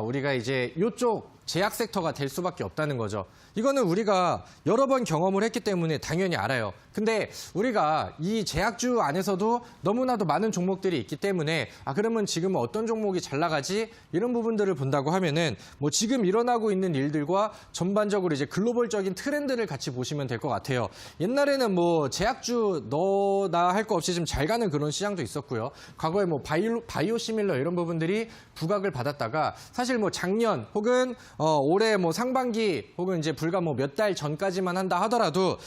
우리가 이제 이쪽 제약 섹터가 될 수밖에 없다는 거죠. 이거는 우리가 여러 번 경험을 했기 때문에 당연히 알아요. 근데 우리가 이 제약주 안에서도 너무나도 많은 종목들이 있기 때문에 그러면 지금 어떤 종목이 잘 나가지? 이런 부분들을 본다고 하면은 뭐 지금 일어나고 있는 일들과 전반적으로 이제 글로벌적인 트렌드를 같이 보시면 될 것 같아요. 옛날에는 뭐 제약주 너나 할 거 없이 좀 잘 가는 그런 시장도 있었고요. 과거에 뭐 바이오 시밀러 이런 부분들이 부각을 받았다가 사실 뭐 작년 혹은 올해 뭐 상반기 혹은 이제 불과 뭐 몇 달 전까지만 한다 하더라도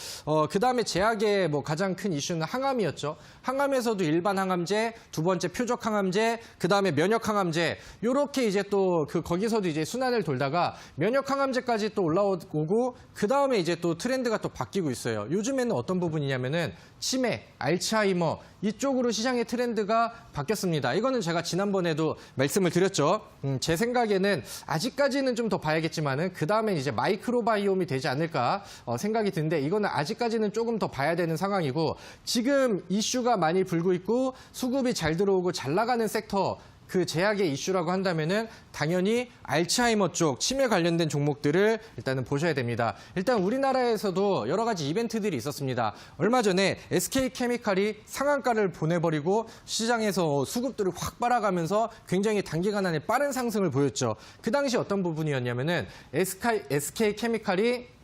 그 다음에 제약의 뭐 가장 큰 이슈는 항암이었죠. 항암에서도 일반 항암제, 두 번째 표적 항암제, 그 다음에 면역 항암제 요렇게 이제 또 거기서도 이제 순환을 돌다가 면역 항암제까지 또 올라오고 그 다음에 이제 또 트렌드가 또 바뀌고 있어요. 요즘에는 어떤 부분이냐면은 치매, 알츠하이머 이쪽으로 시장의 트렌드가 바뀌었습니다. 이거는 제가 지난번에도 말씀을 드렸죠. 제 생각에는 아직까지는 좀 더 봐야겠지만은 그 다음에 이제 마이크로바이옴이 되지 않을까 생각이 드는데 이거는 아직까지는 조금 더 봐야 되는 상황이고 지금 이슈가 많이 불고 있고 수급이 잘 들어오고 잘 나가는 섹터 그 제약의 이슈라고 한다면은 당연히 알츠하이머 쪽 치매 관련된 종목들을 일단은 보셔야 됩니다. 일단 우리나라에서도 여러 가지 이벤트들이 있었습니다. 얼마 전에 SK케미칼이 상한가를 보내버리고 시장에서 수급들을 확 빨아가면서 굉장히 단기간 안에 빠른 상승을 보였죠. 그 당시 어떤 부분이었냐면은 SK케미칼이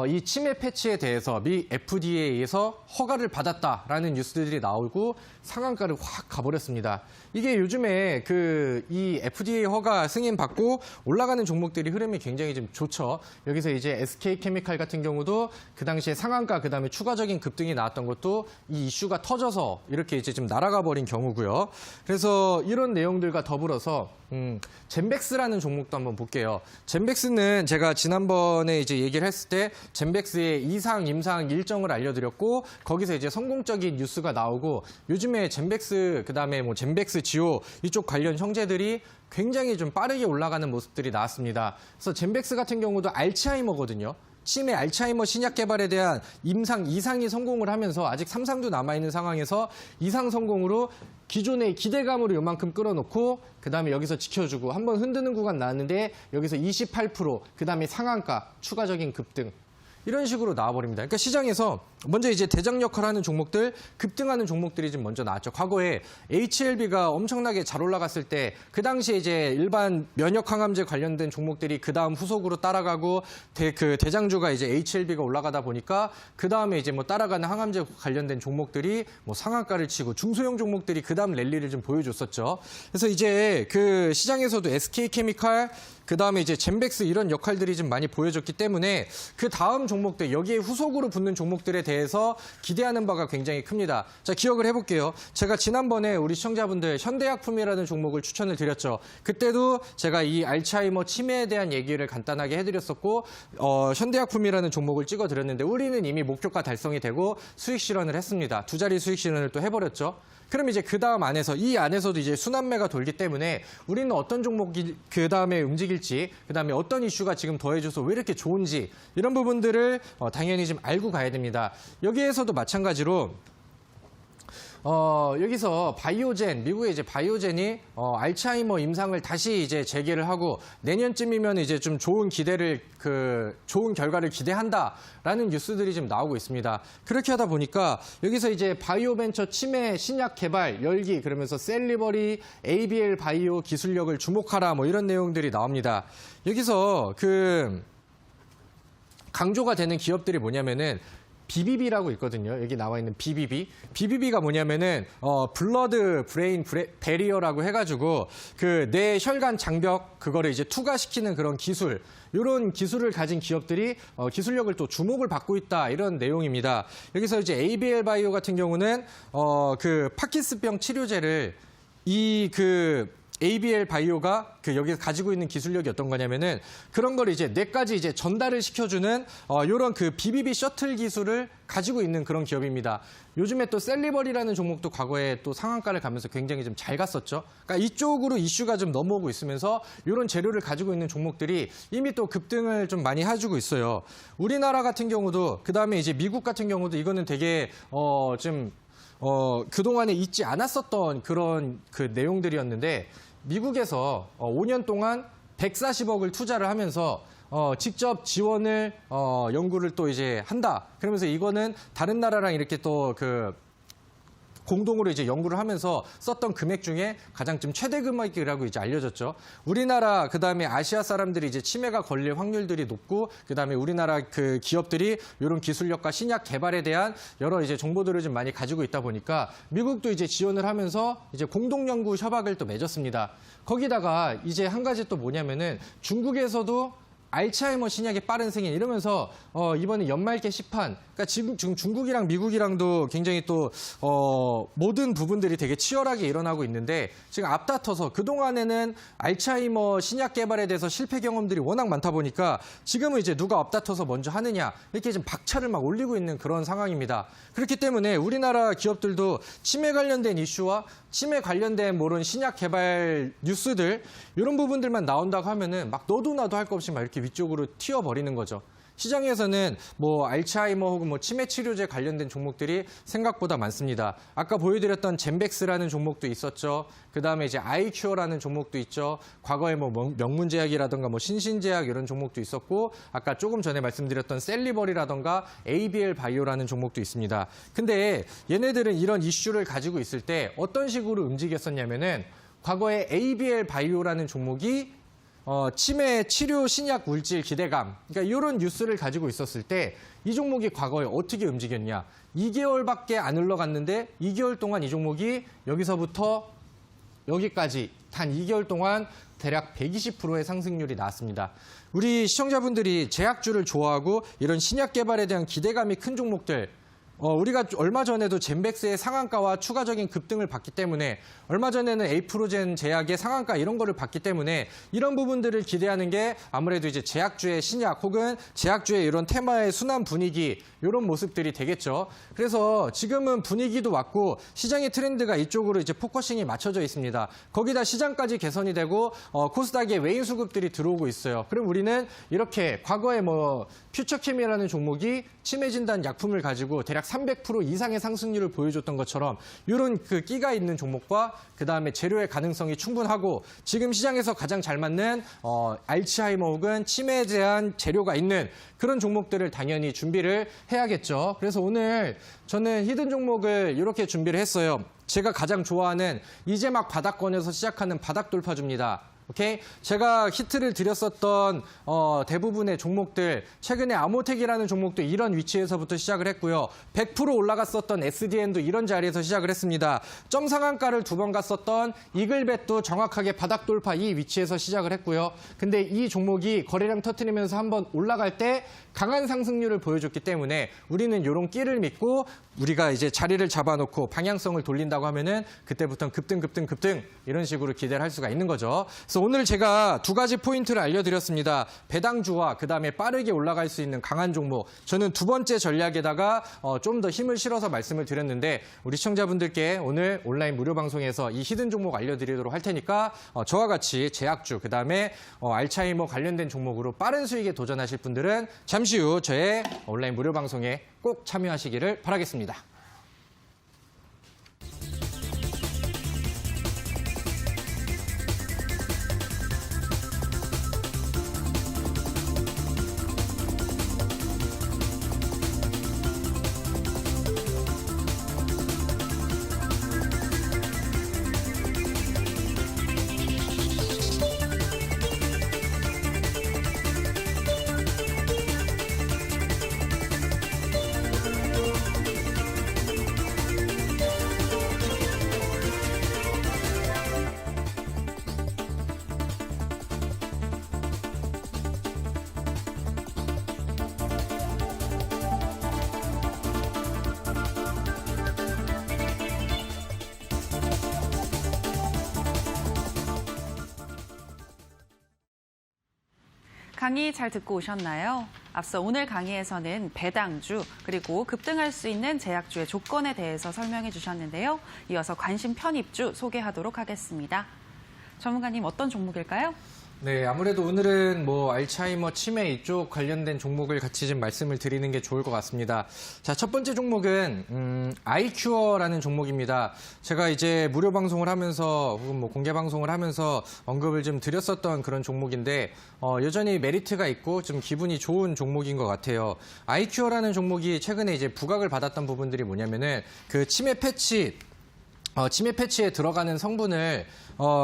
이 치매 패치에 대해서 미 FDA에서 허가를 받았다라는 뉴스들이 나오고 상한가를 확 가버렸습니다. 이게 요즘에 이 FDA 허가 승인 받고 올라가는 종목들이 흐름이 굉장히 좀 좋죠. 여기서 이제 SK케미칼 같은 경우도 그 당시에 상한가 그다음에 추가적인 급등이 나왔던 것도 이 이슈가 터져서 이렇게 이제 좀 날아가 버린 경우고요. 그래서 이런 내용들과 더불어서 젠백스라는 종목도 한번 볼게요. 젠백스는 제가 지난번에 이제 얘기를 했을 때 젠백스의 이상, 임상 일정을 알려드렸고 거기서 이제 성공적인 뉴스가 나오고 요즘에 젠백스 그다음에 뭐 젠백스 지오 이쪽 관련 형제들이 굉장히 좀 빠르게 올라가는 모습들이 나왔습니다. 그래서 젠백스 같은 경우도 알츠하이머거든요. 치매 알츠하이머 신약 개발에 대한 임상 2상이 성공을 하면서 아직 3상도 남아있는 상황에서 2상 성공으로 기존의 기대감으로 요만큼 끌어놓고 그다음에 여기서 지켜주고 한번 흔드는 구간 나왔는데 여기서 28% 그다음에 상한가 추가적인 급등 이런 식으로 나와버립니다. 그러니까 시장에서 먼저 이제 대장 역할을 하는 종목들, 급등하는 종목들이 좀 먼저 나왔죠. 과거에 HLB가 엄청나게 잘 올라갔을 때 그 당시에 이제 일반 면역 항암제 관련된 종목들이 그 다음 후속으로 따라가고 대장주가 이제 HLB가 올라가다 보니까 그 다음에 이제 뭐 따라가는 항암제 관련된 종목들이 뭐 상한가를 치고 중소형 종목들이 그 다음 랠리를 좀 보여줬었죠. 그래서 이제 그 시장에서도 SK케미칼 그 다음에 이제 젠백스 이런 역할들이 좀 많이 보여줬기 때문에 그 다음 종목들 여기에 후속으로 붙는 종목들에 대해서 기대하는 바가 굉장히 큽니다. 자, 기억을 해볼게요. 제가 지난번에 우리 시청자분들 현대약품이라는 종목을 추천을 드렸죠. 그때도 제가 이 알츠하이머 치매에 대한 얘기를 간단하게 해드렸었고 현대약품이라는 종목을 찍어드렸는데 우리는 이미 목표가 달성이 되고 수익 실현을 했습니다. 두 자리 수익 실현을 또 해버렸죠. 그럼 이제 그 다음 안에서 이 안에서도 이제 순환매가 돌기 때문에 우리는 어떤 종목이 그 다음에 움직일지 그 다음에 어떤 이슈가 지금 더해져서 왜 이렇게 좋은지 이런 부분들을 당연히 좀 알고 가야 됩니다. 여기에서도 마찬가지로 여기서 바이오젠, 미국의 이제 바이오젠이 알츠하이머 임상을 다시 이제 재개를 하고 내년쯤이면 이제 좀 좋은 좋은 결과를 기대한다라는 뉴스들이 좀 나오고 있습니다. 그렇게 하다 보니까 여기서 이제 바이오벤처 치매 신약 개발 열기 그러면서 셀리버리 ABL 바이오 기술력을 주목하라 뭐 이런 내용들이 나옵니다. 여기서 강조가 되는 기업들이 뭐냐면은 BBB라고 있거든요. 여기 나와 있는 BBB. BBB가 뭐냐면은 블러드 브레인 베리어라고 해가지고 그 뇌 혈관 장벽 그거를 이제 투과시키는 그런 기술. 이런 기술을 가진 기업들이 기술력을 또 주목을 받고 있다 이런 내용입니다. 여기서 이제 ABL 바이오 같은 경우는 그 파킨슨병 치료제를 ABL 바이오가 여기서 가지고 있는 기술력이 어떤 거냐면은 그런 걸 이제 뇌까지 이제 전달을 시켜주는 이런 BBB 셔틀 기술을 가지고 있는 그런 기업입니다. 요즘에 또 셀리버리라는 종목도 과거에 또 상한가를 가면서 굉장히 좀 잘 갔었죠. 그러니까 이쪽으로 이슈가 좀 넘어오고 있으면서 이런 재료를 가지고 있는 종목들이 이미 또 급등을 좀 많이 해주고 있어요. 우리나라 같은 경우도 그다음에 이제 미국 같은 경우도 이거는 되게 그동안에 있지 않았었던 그런 내용들이었는데 미국에서 5년 동안 140억을 투자를 하면서 직접 지원을 연구를 또 이제 한다. 그러면서 이거는 다른 나라랑 이렇게 또 공동으로 이제 연구를 하면서 썼던 금액 중에 가장 좀 최대 금액이라고 이제 알려졌죠. 우리나라 그다음에 아시아 사람들이 이제 치매가 걸릴 확률들이 높고 그다음에 우리나라 기업들이 이런 기술력과 신약 개발에 대한 여러 이제 정보들을 좀 많이 가지고 있다 보니까 미국도 이제 지원을 하면서 이제 공동 연구 협약을 또 맺었습니다. 거기다가 이제 한 가지 또 뭐냐면은 중국에서도 알츠하이머 신약의 빠른 승인 이러면서 이번에 연말 게시판, 그러니까 지금 중국이랑 미국이랑도 굉장히 또 모든 부분들이 되게 치열하게 일어나고 있는데 지금 앞다퉈서 그동안에는 알츠하이머 신약 개발에 대해서 실패 경험들이 워낙 많다 보니까 지금은 이제 누가 앞다퉈서 먼저 하느냐 이렇게 좀 박차를 막 올리고 있는 그런 상황입니다. 그렇기 때문에 우리나라 기업들도 치매 관련된 이슈와 치매 관련된 모른 신약 개발 뉴스들 이런 부분들만 나온다고 하면은 막 너도 나도 할 거 없이 막 이렇게 위쪽으로 튀어버리는 거죠. 시장에서는 뭐 알츠하이머 혹은 뭐 치매 치료제 관련된 종목들이 생각보다 많습니다. 아까 보여드렸던 젠백스라는 종목도 있었죠. 그다음에 이제 아이큐어라는 종목도 있죠. 과거에 뭐 명문제약이라든가 뭐 신신제약 이런 종목도 있었고 아까 조금 전에 말씀드렸던 셀리버리라든가 ABL 바이오라는 종목도 있습니다. 근데 얘네들은 이런 이슈를 가지고 있을 때 어떤 식으로 움직였었냐면은 과거에 ABL 바이오라는 종목이 치매 치료 신약 물질 기대감, 그러니까 이런 뉴스를 가지고 있었을 때 이 종목이 과거에 어떻게 움직였냐. 2개월밖에 안 흘러갔는데 2개월 동안 이 종목이 여기서부터 여기까지 단 2개월 동안 대략 120%의 상승률이 나왔습니다. 우리 시청자분들이 제약주를 좋아하고 이런 신약 개발에 대한 기대감이 큰 종목들, 우리가 얼마 전에도 젠백스의 상한가와 추가적인 급등을 봤기 때문에 얼마 전에는 에이프로젠 제약의 상한가 이런 거를 봤기 때문에 이런 부분들을 기대하는 게 아무래도 이제 제약주의 신약 혹은 제약주의 이런 테마의 순환 분위기 이런 모습들이 되겠죠. 그래서 지금은 분위기도 왔고 시장의 트렌드가 이쪽으로 이제 포커싱이 맞춰져 있습니다. 거기다 시장까지 개선이 되고 코스닥에 외인 수급들이 들어오고 있어요. 그럼 우리는 이렇게 과거에 뭐 퓨처캠이라는 종목이 치매 진단 약품을 가지고 대략 300% 이상의 상승률을 보여줬던 것처럼 이런 그 끼가 있는 종목과 그다음에 재료의 가능성이 충분하고 지금 시장에서 가장 잘 맞는 알츠하이머 혹은 치매에 대한 재료가 있는 그런 종목들을 당연히 준비를 해야겠죠. 그래서 오늘 저는 히든 종목을 이렇게 준비를 했어요. 제가 가장 좋아하는 이제 막 바닥권에서 시작하는 바닥 돌파주입니다. 오케이? 제가 히트를 드렸었던 대부분의 종목들, 최근에 아모텍이라는 종목도 이런 위치에서부터 시작을 했고요. 100% 올라갔었던 SDN도 이런 자리에서 시작을 했습니다. 점 상한가를 2번 갔었던 이글벳도 정확하게 바닥 돌파 이 위치에서 시작을 했고요. 근데 이 종목이 거래량 터트리면서 한번 올라갈 때 강한 상승률을 보여줬기 때문에 우리는 이런 끼를 믿고 우리가 이제 자리를 잡아놓고 방향성을 돌린다고 하면은 그때부터는 급등 이런 식으로 기대를 할 수가 있는 거죠. 그래서 오늘 제가 2가지 포인트를 알려드렸습니다. 배당주와 그다음에 빠르게 올라갈 수 있는 강한 종목. 저는 2번째 전략에다가 좀 더 힘을 실어서 말씀을 드렸는데 우리 시청자분들께 오늘 온라인 무료 방송에서 이 히든 종목 알려드리도록 할 테니까 저와 같이 제약주 그다음에 알츠하이머 관련된 종목으로 빠른 수익에 도전하실 분들은 잠시 후 저의 온라인 무료 방송에 꼭 참여하시기를 바라겠습니다. 강의 잘 듣고 오셨나요? 앞서 오늘 강의에서는 배당주 그리고 급등할 수 있는 제약주의 조건에 대해서 설명해 주셨는데요. 이어서 관심 편입주 소개하도록 하겠습니다. 전문가님 어떤 종목일까요? 네, 아무래도 오늘은 뭐 알츠하이머, 치매 이쪽 관련된 종목을 같이 좀 말씀을 드리는 게 좋을 것 같습니다. 자, 첫 번째 종목은 아이큐어라는 종목입니다. 제가 이제 무료 방송을 하면서 혹은 뭐 공개 방송을 하면서 언급을 좀 드렸었던 그런 종목인데 여전히 메리트가 있고 좀 기분이 좋은 종목인 것 같아요. 아이큐어라는 종목이 최근에 이제 부각을 받았던 부분들이 뭐냐면은 그 치매 패치에 들어가는 성분을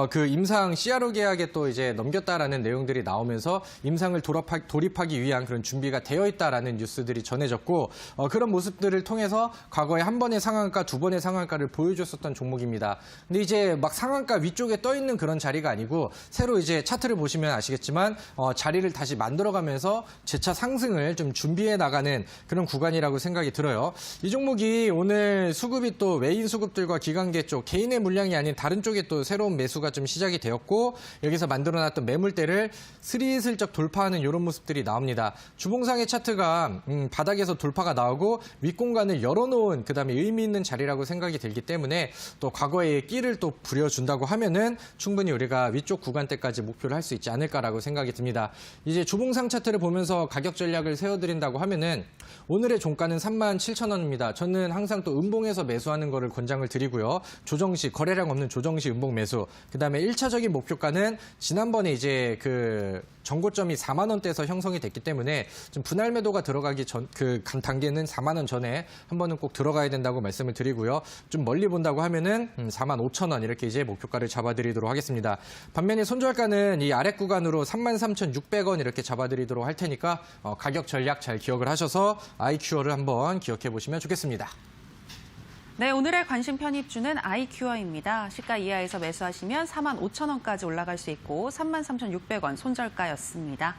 그 임상 CRO 계약에 또 이제 넘겼다라는 내용들이 나오면서 임상을 돌입하기 위한 그런 준비가 되어 있다라는 뉴스들이 전해졌고 그런 모습들을 통해서 과거에 한 번의 상한가, 두 번의 상한가를 보여줬었던 종목입니다. 근데 이제 막 상한가 위쪽에 떠 있는 그런 자리가 아니고 새로 이제 차트를 보시면 아시겠지만 자리를 다시 만들어가면서 재차 상승을 좀 준비해 나가는 그런 구간이라고 생각이 들어요. 이 종목이 오늘 수급이 또 외인 수급들과 기관계 쪽 개인의 물량이 아닌 다른 쪽에 또 새로운 매수가 좀 시작이 되었고 여기서 만들어놨던 매물대를 스리슬쩍 돌파하는 이런 모습들이 나옵니다. 주봉상의 차트가 바닥에서 돌파가 나오고 윗공간을 열어놓은 그다음에 의미 있는 자리라고 생각이 들기 때문에 또 과거에 끼를 또 부려준다고 하면은 충분히 우리가 위쪽 구간대까지 목표를 할 수 있지 않을까라고 생각이 듭니다. 이제 주봉상 차트를 보면서 가격 전략을 세워드린다고 하면은 오늘의 종가는 37,000원입니다. 저는 항상 또 음봉에서 매수하는 거를 권장을 드리고요. 조정시, 거래량 없는 조정시 음봉 매수. 그다음에 1차적인 목표가는 지난번에 이제 그 전고점이 4만 원대에서 형성이 됐기 때문에 좀 분할 매도가 들어가기 전 그 단계는 4만 원 전에 한 번은 꼭 들어가야 된다고 말씀을 드리고요. 좀 멀리 본다고 하면은 4만 5천 원 이렇게 이제 목표가를 잡아드리도록 하겠습니다. 반면에 손절가는 이 아래 구간으로 33,600원 이렇게 잡아드리도록 할 테니까 가격 전략 잘 기억을 하셔서 IQ어를 한번 기억해 보시면 좋겠습니다. 네, 오늘의 관심 편입주는 아이큐어입니다. 시가 이하에서 매수하시면 4만 5천 원까지 올라갈 수 있고 33,600원 손절가였습니다.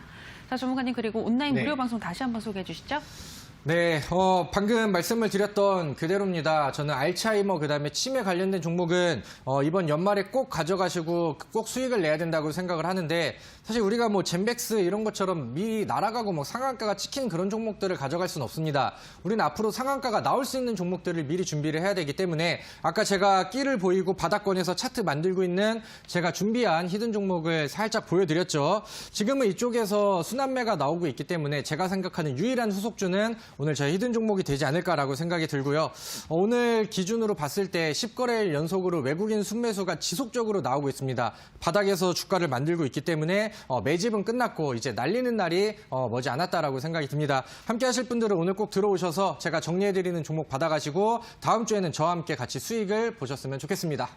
자, 전문가님 그리고 온라인 네. 무료 방송 다시 한번 소개해 주시죠. 네, 방금 말씀을 드렸던 그대로입니다. 저는 알츠하이머 그다음에 치매 관련된 종목은 이번 연말에 꼭 가져가시고 꼭 수익을 내야 된다고 생각을 하는데 사실 우리가 뭐 젠백스 이런 것처럼 미리 날아가고 뭐 상한가가 찍힌 그런 종목들을 가져갈 수는 없습니다. 우리는 앞으로 상한가가 나올 수 있는 종목들을 미리 준비를 해야 되기 때문에 아까 제가 끼를 보이고 바닥권에서 차트 만들고 있는 제가 준비한 히든 종목을 살짝 보여드렸죠. 지금은 이쪽에서 순환매가 나오고 있기 때문에 제가 생각하는 유일한 후속주는 오늘 저희 히든 종목이 되지 않을까라고 생각이 들고요. 오늘 기준으로 봤을 때 10거래일 연속으로 외국인 순매수가 지속적으로 나오고 있습니다. 바닥에서 주가를 만들고 있기 때문에 매집은 끝났고 이제 날리는 날이 머지 않았다라고 생각이 듭니다. 함께 하실 분들은 오늘 꼭 들어오셔서 제가 정리해드리는 종목 받아가시고 다음 주에는 저와 함께 같이 수익을 보셨으면 좋겠습니다.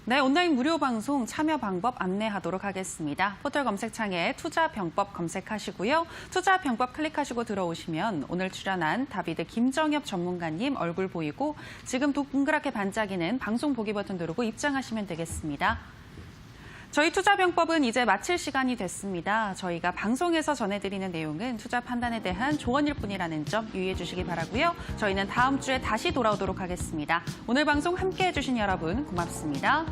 네, 온라인 무료 방송 참여 방법 안내하도록 하겠습니다. 포털 검색창에 투자병법 검색하시고요. 투자병법 클릭하시고 들어오시면 오늘 출연한 다비드 김정엽 전문가님 얼굴 보이고 지금 동그랗게 반짝이는 방송 보기 버튼 누르고 입장하시면 되겠습니다. 저희 투자병법은 이제 마칠 시간이 됐습니다. 저희가 방송에서 전해드리는 내용은 투자 판단에 대한 조언일 뿐이라는 점 유의해 주시기 바라고요. 저희는 다음 주에 다시 돌아오도록 하겠습니다. 오늘 방송 함께해 주신 여러분 고맙습니다.